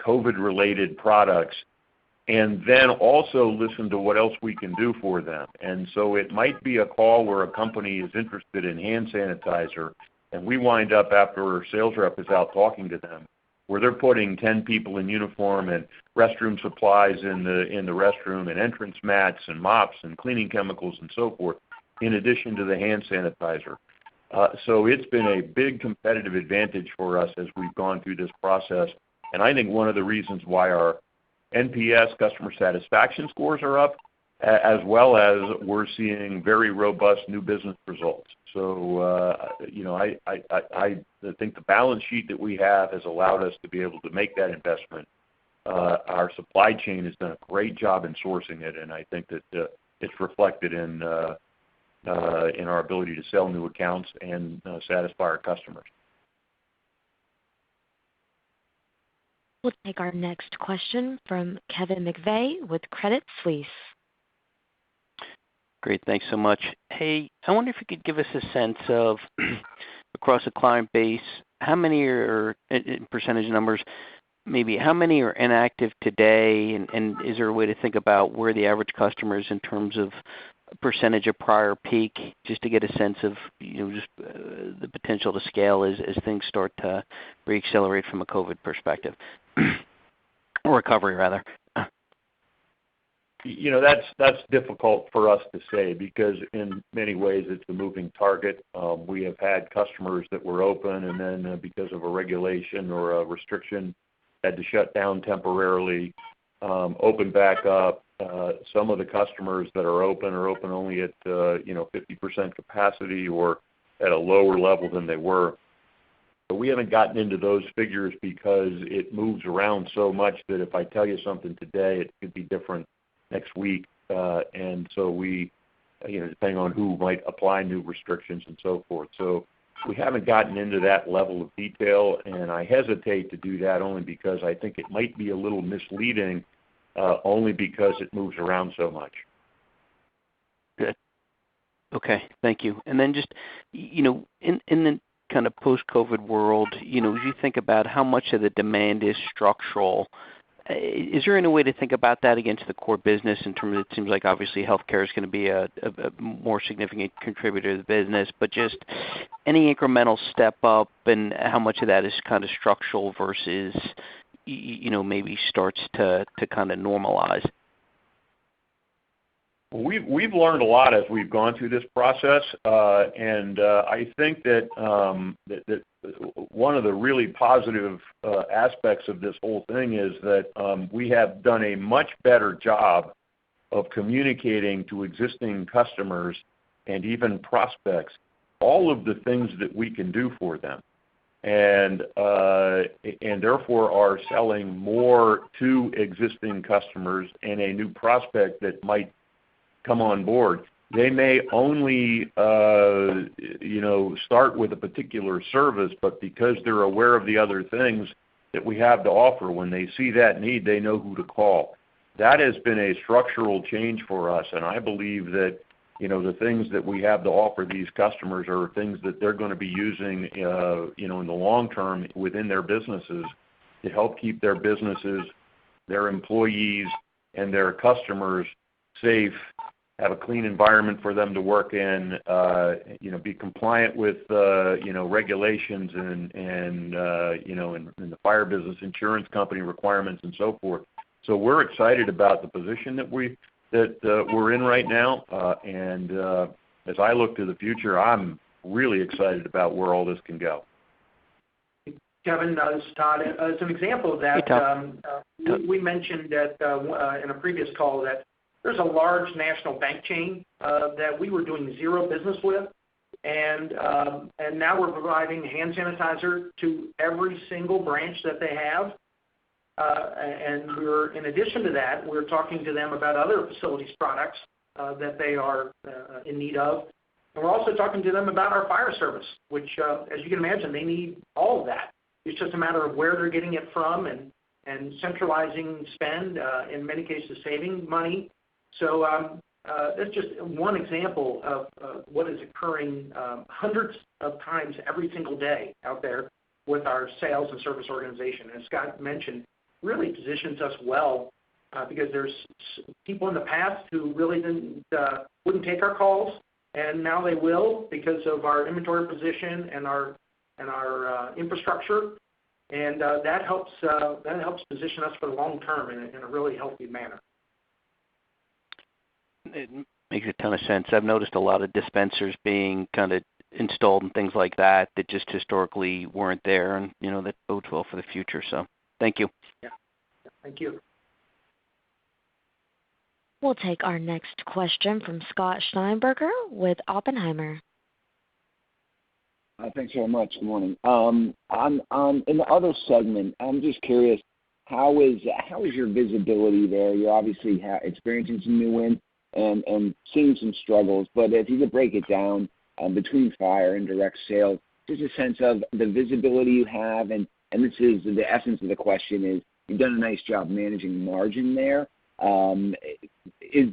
Speaker 3: COVID-related products, and then also listen to what else we can do for them. And so it might be a call where a company is interested in hand sanitizer, and we wind up, after our sales rep is out talking to them, where they're putting 10 people in uniform and restroom supplies in the restroom and entrance mats and mops and cleaning chemicals and so forth, in addition to the hand sanitizer. So it's been a big competitive advantage for us as we've gone through this process. And I think one of the reasons why our NPS, customer satisfaction scores, are up, as well as we're seeing very robust new business results. So, I think the balance sheet that we have has allowed us to be able to make that investment. Our supply chain has done a great job in sourcing it, and I think that it's reflected in our ability to sell new accounts and satisfy our customers.
Speaker 1: We'll take our next question from Kevin McVeigh with Credit Suisse.
Speaker 14: Great, thanks so much. Hey, I wonder if you could give us a sense of, across a client base, how many are, in percentage numbers, maybe how many are inactive today, and is there a way to think about where the average customer is in terms of percentage of prior peak, just to get a sense of the potential to scale as things start to reaccelerate from a COVID perspective, or recovery rather?
Speaker 3: That's difficult for us to say because in many ways it's a moving target. We have had customers that were open and then because of a regulation or a restriction had to shut down temporarily, open back up. Some of the customers that are open only at 50% capacity or at a lower level than they were. But we haven't gotten into those figures because it moves around so much that if I tell you something today, it could be different next week. And so we, depending on who might apply new restrictions and so forth. So we haven't gotten into that level of detail, and I hesitate to do that only because I think it might be a little misleading, only because it moves around so much.
Speaker 14: Good. Okay, thank you. And then just, in the kind of post-COVID world, as you think about how much of the demand is structural, is there any way to think about that against the core business in terms of, it seems like obviously healthcare is going to be a more significant contributor to the business, but just any incremental step up and how much of that is kind of structural versus, maybe starts to kind of normalize?
Speaker 3: We've learned a lot as we've gone through this process, and I think that that one of the really positive aspects of this whole thing is that we have done a much better job of communicating to existing customers and even prospects all of the things that we can do for them, and therefore are selling more to existing customers and a new prospect that might come on board. They may only start with a particular service, but because they're aware of the other things that we have to offer, when they see that need, they know who to call. That has been a structural change for us, and I believe that the things that we have to offer these customers are things that they're going to be using in the long term within their businesses to help keep their businesses, their employees, and their customers safe, have a clean environment for them to work in, be compliant with regulations and in the fire business, insurance company requirements, and so forth. So we're excited about the position that we're in right now, and as I look to the future, I'm really excited about where all this can go.
Speaker 5: Kevin, this is Todd. As an example of that, we mentioned that in a previous call that there's a large national bank chain that we were doing zero business with, and now we're providing hand sanitizer to every single branch that they have. And in addition to that, we're talking to them about other facilities products that they are in need of. And we're also talking to them about our fire service, which, as you can imagine, they need all of that. It's just a matter of where they're getting it from and centralizing spend, in many cases saving money. So that's just one example of what is occurring hundreds of times every single day out there with our sales and service organization. As Scott mentioned, really positions us well because there's people in the past who really wouldn't take our calls, and now they will because of our inventory position and our infrastructure, and that helps position us for the long term in a really healthy manner.
Speaker 14: It makes a ton of sense. I've noticed a lot of dispensers being kind of installed and things like that just historically weren't there, and that bodes well for the future. So thank you.
Speaker 5: Yeah. Thank you.
Speaker 1: We'll take our next question from Scott Schneeberger with Oppenheimer.
Speaker 15: Thanks very much. Good morning. In the other segment, I'm just curious, how is your visibility there? You're obviously experiencing some new wins and seeing some struggles, but if you could break it down between fire and direct sales, just a sense of the visibility you have, and this is the essence of the question is, you've done a nice job managing margin there. How does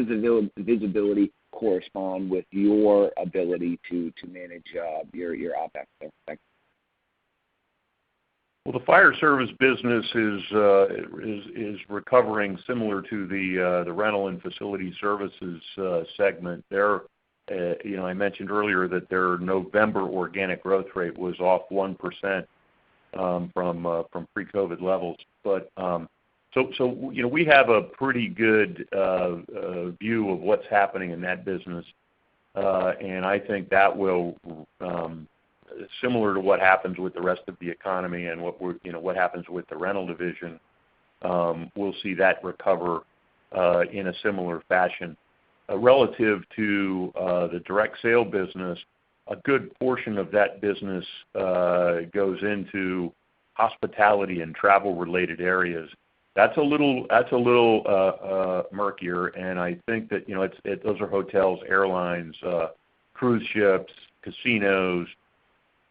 Speaker 15: the visibility correspond with your ability to manage your OpEx there? Thanks.
Speaker 3: Well, the fire service business is recovering similar to the rental and facility services segment. I mentioned earlier that their November organic growth rate was off 1% from pre-COVID levels, but so we have a pretty good view of what's happening in that business, and I think that will. Similar to what happens with the rest of the economy and what happens with the rental division, we'll see that recover in a similar fashion. Relative to the direct sale business, a good portion of that business goes into hospitality and travel-related areas. That's a little murkier, and I think that those are hotels, airlines, cruise ships, casinos,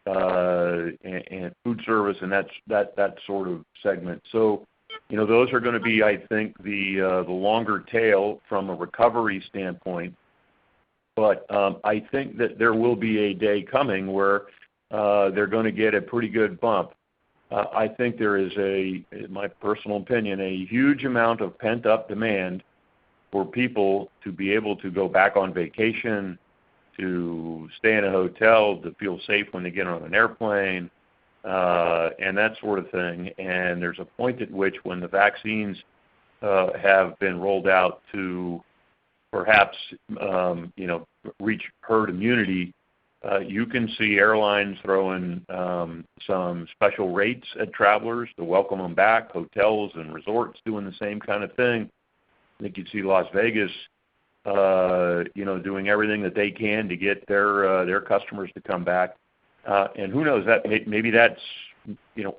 Speaker 3: and food service, and that sort of segment. So, those are going to be, I think, the longer tail from a recovery standpoint. But I think that there will be a day coming where they're going to get a pretty good bump. I think there is, in my personal opinion, a huge amount of pent-up demand for people to be able to go back on vacation, to stay in a hotel, to feel safe when they get on an airplane, and that sort of thing. And there's a point at which when the vaccines have been rolled out to perhaps reach herd immunity, you can see airlines throwing some special rates at travelers to welcome them back, hotels and resorts doing the same kind of thing. I think you'd see Las Vegas doing everything that they can to get their customers to come back. And who knows, that maybe that's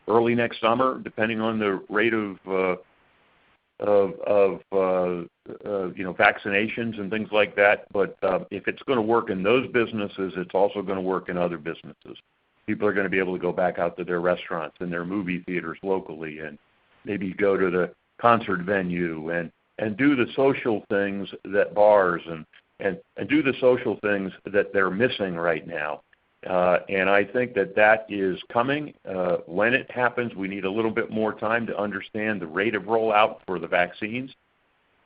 Speaker 3: early next summer, depending on the rate of vaccinations and things like that. But if it's going to work in those businesses, it's also going to work in other businesses. People are going to be able to go back out to their restaurants and their movie theaters locally, and maybe go to the concert venue and do the social things that bars and do the social things that they're missing right now. And I think that is coming. When it happens, we need a little bit more time to understand the rate of rollout for the vaccines.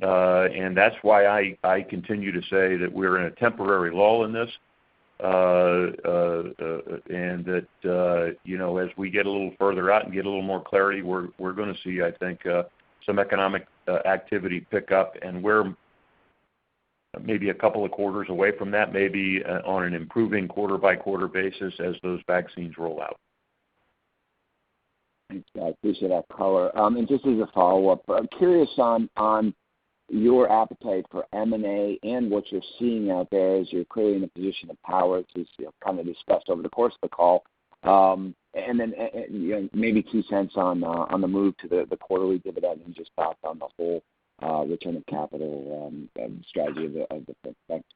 Speaker 3: And that's why I continue to say that we're in a temporary lull in this. And that, as we get a little further out and get a little more clarity, we're going to see, I think, some economic activity pick up, and we're maybe a couple of quarters away from that, maybe on an improving quarter-by-quarter basis as those vaccines roll out.
Speaker 15: Thanks, I appreciate that color. And just as a follow-up, I'm curious on your appetite for M&A and what you're seeing out there as you're clearly in a position of power, as kind of discussed over the course of the call. And then maybe 2 cents on the move to the quarterly dividend, and just thoughts on the whole return of capital strategy of the firm. Thanks.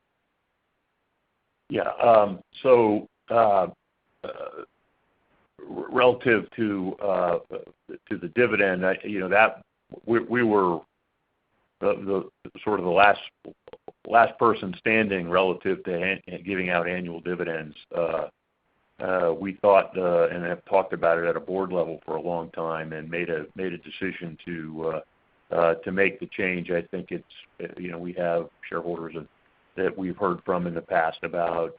Speaker 3: Yeah. So relative to the dividend, that we were the sort of the last person standing relative to giving out annual dividends. We thought and have talked about it at a board level for a long time, and made a decision to make the change. I think it's we have shareholders that we've heard from in the past about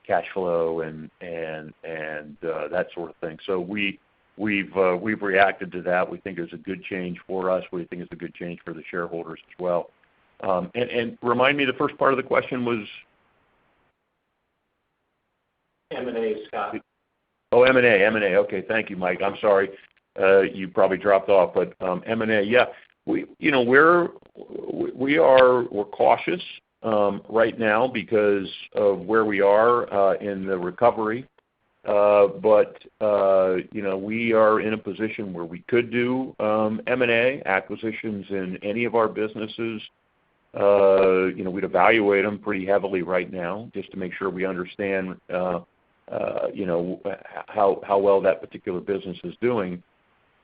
Speaker 3: cash flow and that sort of thing. So we've reacted to that. We think it's a good change for us. We think it's a good change for the shareholders as well. And remind me, the first part of the question was
Speaker 4: M&A, Scott.
Speaker 3: Oh, M&A. Okay, thank you, Mike. I'm sorry. You probably dropped off, but M&A, yeah. We're cautious right now because of where we are in the recovery. But we are in a position where we could do M&A acquisitions in any of our businesses. We'd evaluate them pretty heavily right now just to make sure we understand how well that particular business is doing.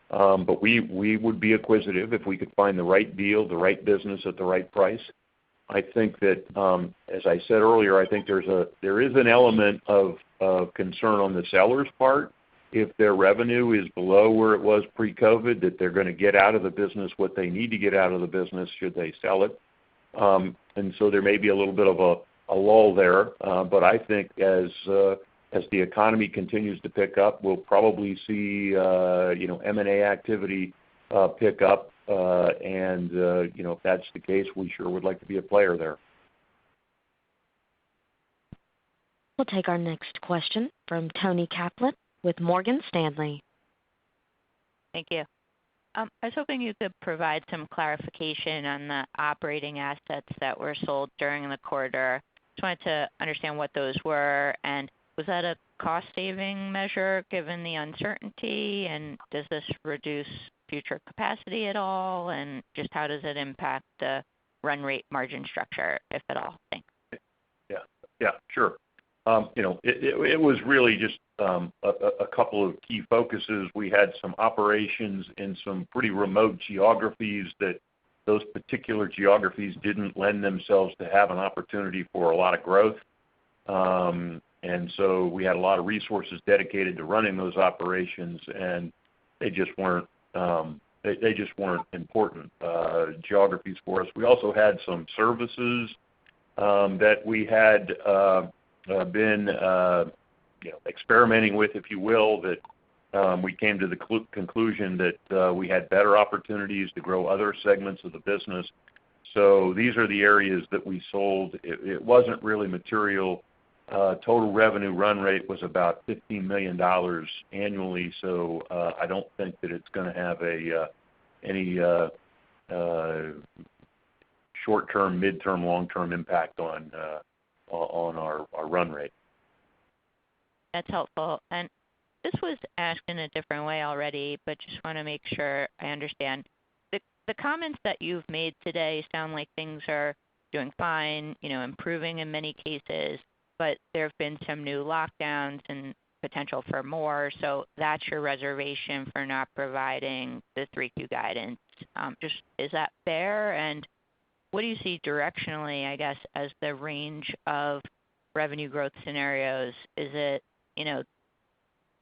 Speaker 3: But we would be acquisitive if we could find the right deal, the right business at the right price. I think that, as I said earlier, I think there is an element of concern on the seller's part. If their revenue is below where it was pre-COVID, that they're going to get out of the business what they need to get out of the business should they sell it. And so there may be a little bit of a lull there. But I think as the economy continues to pick up, we'll probably see M&A activity pick up. And if that's the case, we sure would like to be a player there.
Speaker 1: We'll take our next question from Toni Kaplan with Morgan Stanley.
Speaker 16: Thank you. I was hoping you could provide some clarification on the operating assets that were sold during the quarter. Just wanted to understand what those were, and was that a cost-saving measure given the uncertainty, and does this reduce future capacity at all, and just how does it impact the run rate margin structure, if at all? Thanks.
Speaker 3: Yeah, sure. It was really just a couple of key focuses. We had some operations in some pretty remote geographies that those particular geographies didn't lend themselves to have an opportunity for a lot of growth. And so we had a lot of resources dedicated to running those operations, and they just weren't important geographies for us. We also had some services that we had been experimenting with, if you will, that we came to the conclusion that we had better opportunities to grow other segments of the business. So these are the areas that we sold. It wasn't really material. Total revenue run rate was about $15 million annually, so I don't think that it's going to have any short-term, mid-term, long-term impact on our run rate.
Speaker 16: That's helpful. And this was asked in a different way already, but just want to make sure I understand. The comments that you've made today sound like things are doing fine, improving in many cases, but there have been some new lockdowns and potential for more. So that's your reservation for not providing the 3Q guidance. Is that fair? And what do you see directionally, I guess, as the range of revenue growth scenarios? Is it,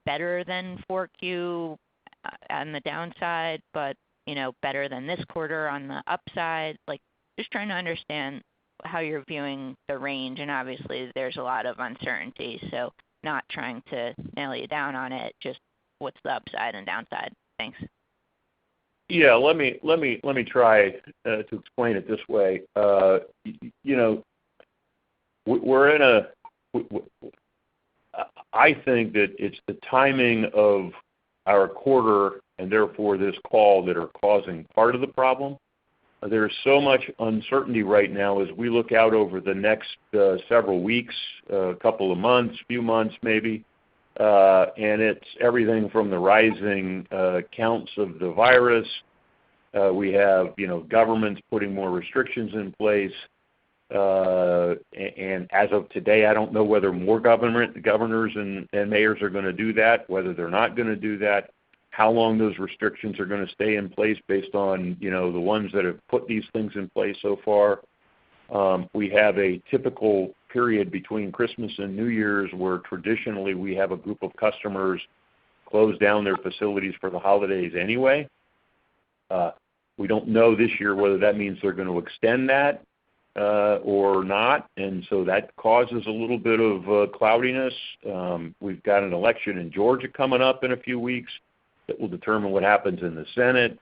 Speaker 16: better than 4Q on the downside, but, better than this quarter on the upside? Just trying to understand how you're viewing the range. And obviously there's a lot of uncertainty, so not trying to nail you down on it, just what's the upside and downside? Thanks.
Speaker 3: Yeah, let me try to explain it this way. We're in I think that it's the timing of our quarter and therefore this call that are causing part of the problem. There's so much uncertainty right now as we look out over the next several weeks, a couple of months, few months maybe, and it's everything from the rising counts of the virus. We have, governments putting more restrictions in place. And as of today, I don't know whether more governors and mayors are going to do that, whether they're not going to do that, how long those restrictions are going to stay in place based on, the ones that have put these things in place so far. We have a typical period between Christmas and New Year's where traditionally we have a group of customers close down their facilities for the holidays anyway. We don't know this year whether that means they're going to extend that or not, and so that causes a little bit of cloudiness. We've got an election in Georgia coming up in a few weeks that will determine what happens in the Senate,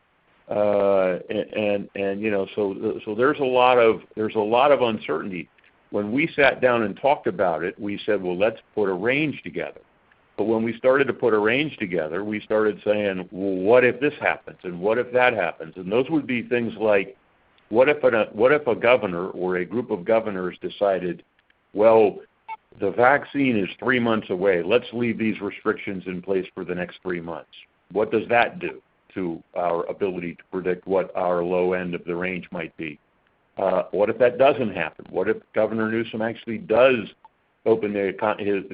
Speaker 3: so there's a lot of uncertainty. When we sat down and talked about it, we said, well, let's put a range together. But when we started to put a range together, we started saying, well, what if this happens and what if that happens? And those would be things like, what if a governor or a group of governors decided, well, the vaccine is 3 months away. Let's leave these restrictions in place for the next 3 months. What does that do to our ability to predict what our low end of the range might be? What if that doesn't happen? What if Governor Newsom actually does open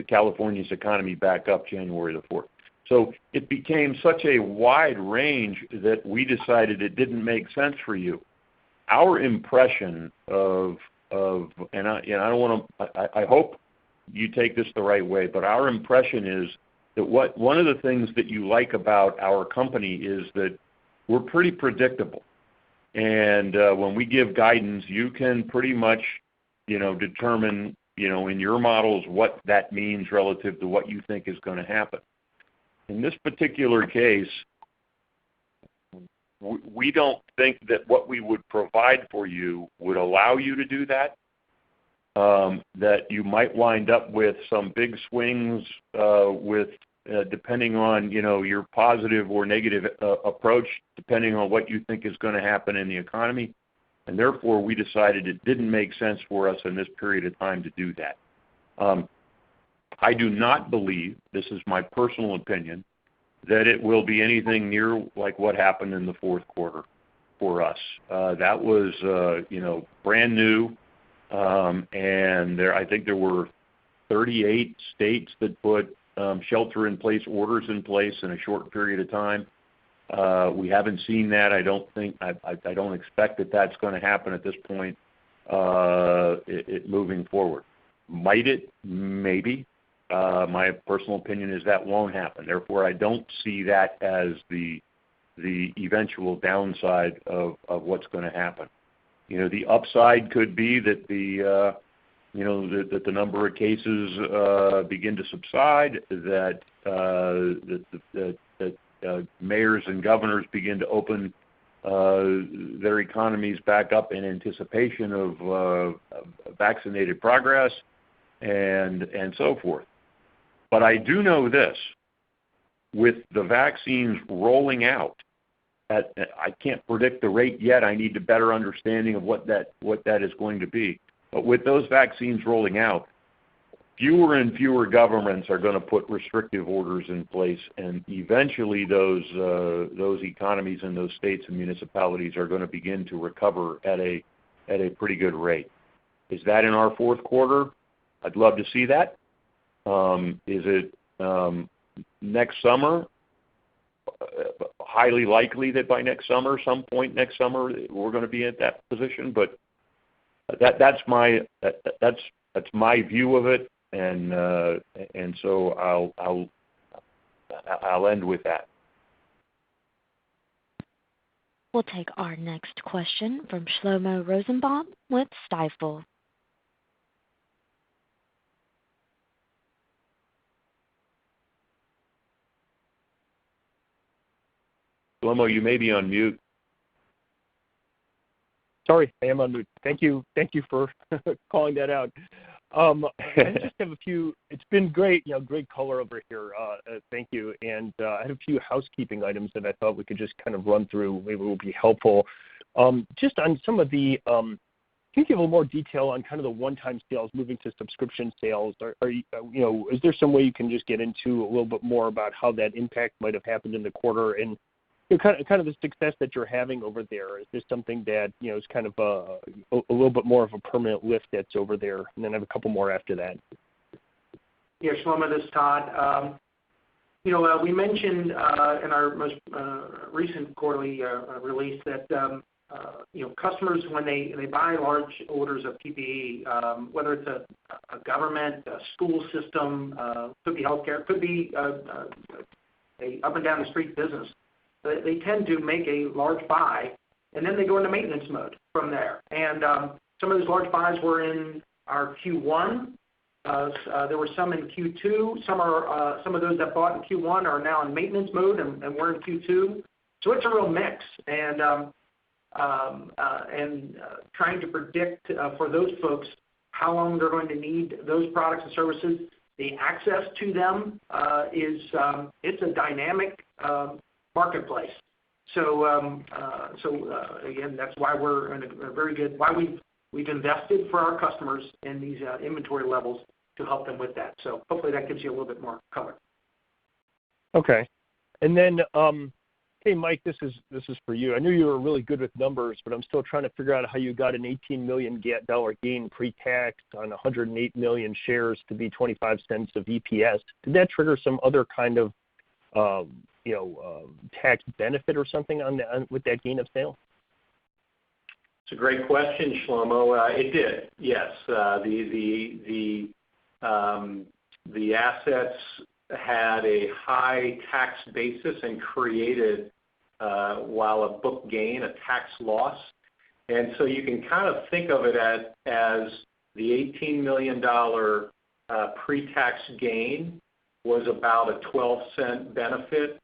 Speaker 3: California's economy back up January the 4th? So it became such a wide range that we decided it didn't make sense for you. Our impression I hope you take this the right way, but our impression is that one of the things that you like about our company is that we're pretty predictable. And when we give guidance, you can pretty much, determine, in your models what that means relative to what you think is going to happen. In this particular case, we don't think that what we would provide for you would allow you to do that, that you might wind up with some big swings depending on, your positive or negative approach, depending on what you think is going to happen in the economy. And therefore, we decided it didn't make sense for us in this period of time to do that. I do not believe, this is my personal opinion, that it will be anything near like what happened in the fourth quarter for us. That was, brand new, and I think there were 38 states that put shelter-in-place orders in place in a short period of time. We haven't seen that. I don't expect that that's going to happen at this point. Moving forward, might it? Maybe. My personal opinion is that won't happen. Therefore, I don't see that as the eventual downside of what's going to happen. The upside could be that that the number of cases begin to subside, that mayors and governors begin to open their economies back up in anticipation of vaccinated progress, and so forth. But I do know this: with the vaccines rolling out, I can't predict the rate yet. I need a better understanding of what that is going to be. But with those vaccines rolling out, fewer and fewer governments are going to put restrictive orders in place, and eventually those economies in those states and municipalities are going to begin to recover at a pretty good rate. Is that in our fourth quarter? I'd love to see that. Is it next summer? Highly likely that by next summer, some point next summer, we're going to be at that position. But that's my view of it, and so I'll end with that.
Speaker 1: We'll take our next question from Shlomo Rosenbaum with Stifel.
Speaker 3: Shlomo, you may be on mute.
Speaker 17: Sorry, I am on mute. Thank you for calling that out. I just have a few. It's been great, great color over here. Thank you. And I have a few housekeeping items that I thought we could just kind of run through. Maybe it will be helpful. Just on some of the, can you give a little more detail on kind of the one-time sales moving to subscription sales? Are you, is there some way you can just get into a little bit more about how that impact might have happened in the quarter, and kind of the success that you're having over there? Is this something that is kind of a little bit more of a permanent lift that's over there? And then I have a couple more after that.
Speaker 5: Yeah, Shlomo, this is Todd. We mentioned in our most recent quarterly release that customers, when they buy large orders of PPE, whether it's a government, a school system, could be healthcare, could be a up and down the street business, they tend to make a large buy, and then they go into maintenance mode from there. And some of those large buys were in our Q1. There were some in Q2. Some of those that bought in Q1 are now in maintenance mode, and we're in Q2. So it's a real mix. And trying to predict for those folks how long they're going to need those products and services, the access to them it's a dynamic marketplace. So again, that's why we're in a very good, why we've invested for our customers in these inventory levels to help them with that. So hopefully that gives you a little bit more color.
Speaker 17: Okay. And then, hey, Mike, this is for you. I knew you were really good with numbers, but I'm still trying to figure out how you got an $18 million gain pre-tax on 108 million shares to be 25 cents of EPS. Did that trigger some other kind of tax benefit or something with that gain of sale?
Speaker 4: It's a great question, Shlomo. It did, yes. The assets had a high tax basis and created, while a book gain, a tax loss. And so you can kind of think of it as the $18 million pre-tax gain was about a 12-cent benefit,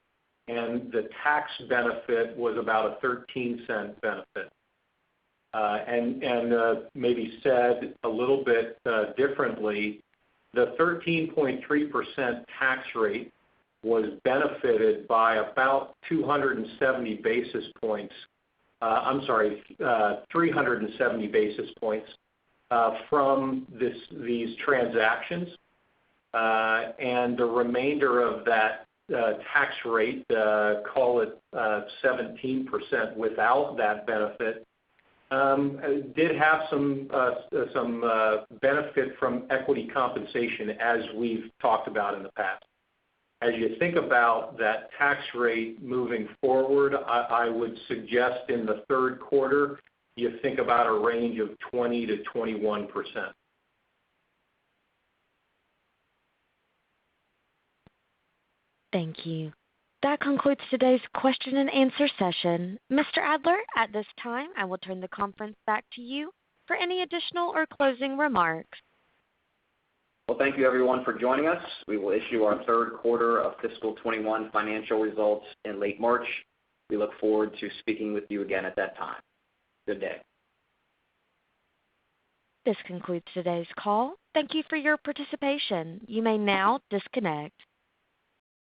Speaker 4: and the tax benefit was about a 13-cent benefit. And maybe said a little bit differently, the 13.3% tax rate was benefited by about 270 basis points. 370 basis points from these transactions. And the remainder of that tax rate, call it 17% without that benefit, did have some benefit from equity compensation, as we've talked about in the past. As you think about that tax rate moving forward, I would suggest in the third quarter you think about a range of 20 to 21%.
Speaker 1: Thank you. That concludes today's question and answer session. Mr. Adler, at this time, I will turn the conference back to you for any additional or closing remarks.
Speaker 2: Well, thank you everyone for joining us. We will issue our third quarter of fiscal 21 financial results in late March. We look forward to speaking with you again at that time. Good day.
Speaker 1: This concludes today's call. Thank you for your participation. You may now disconnect.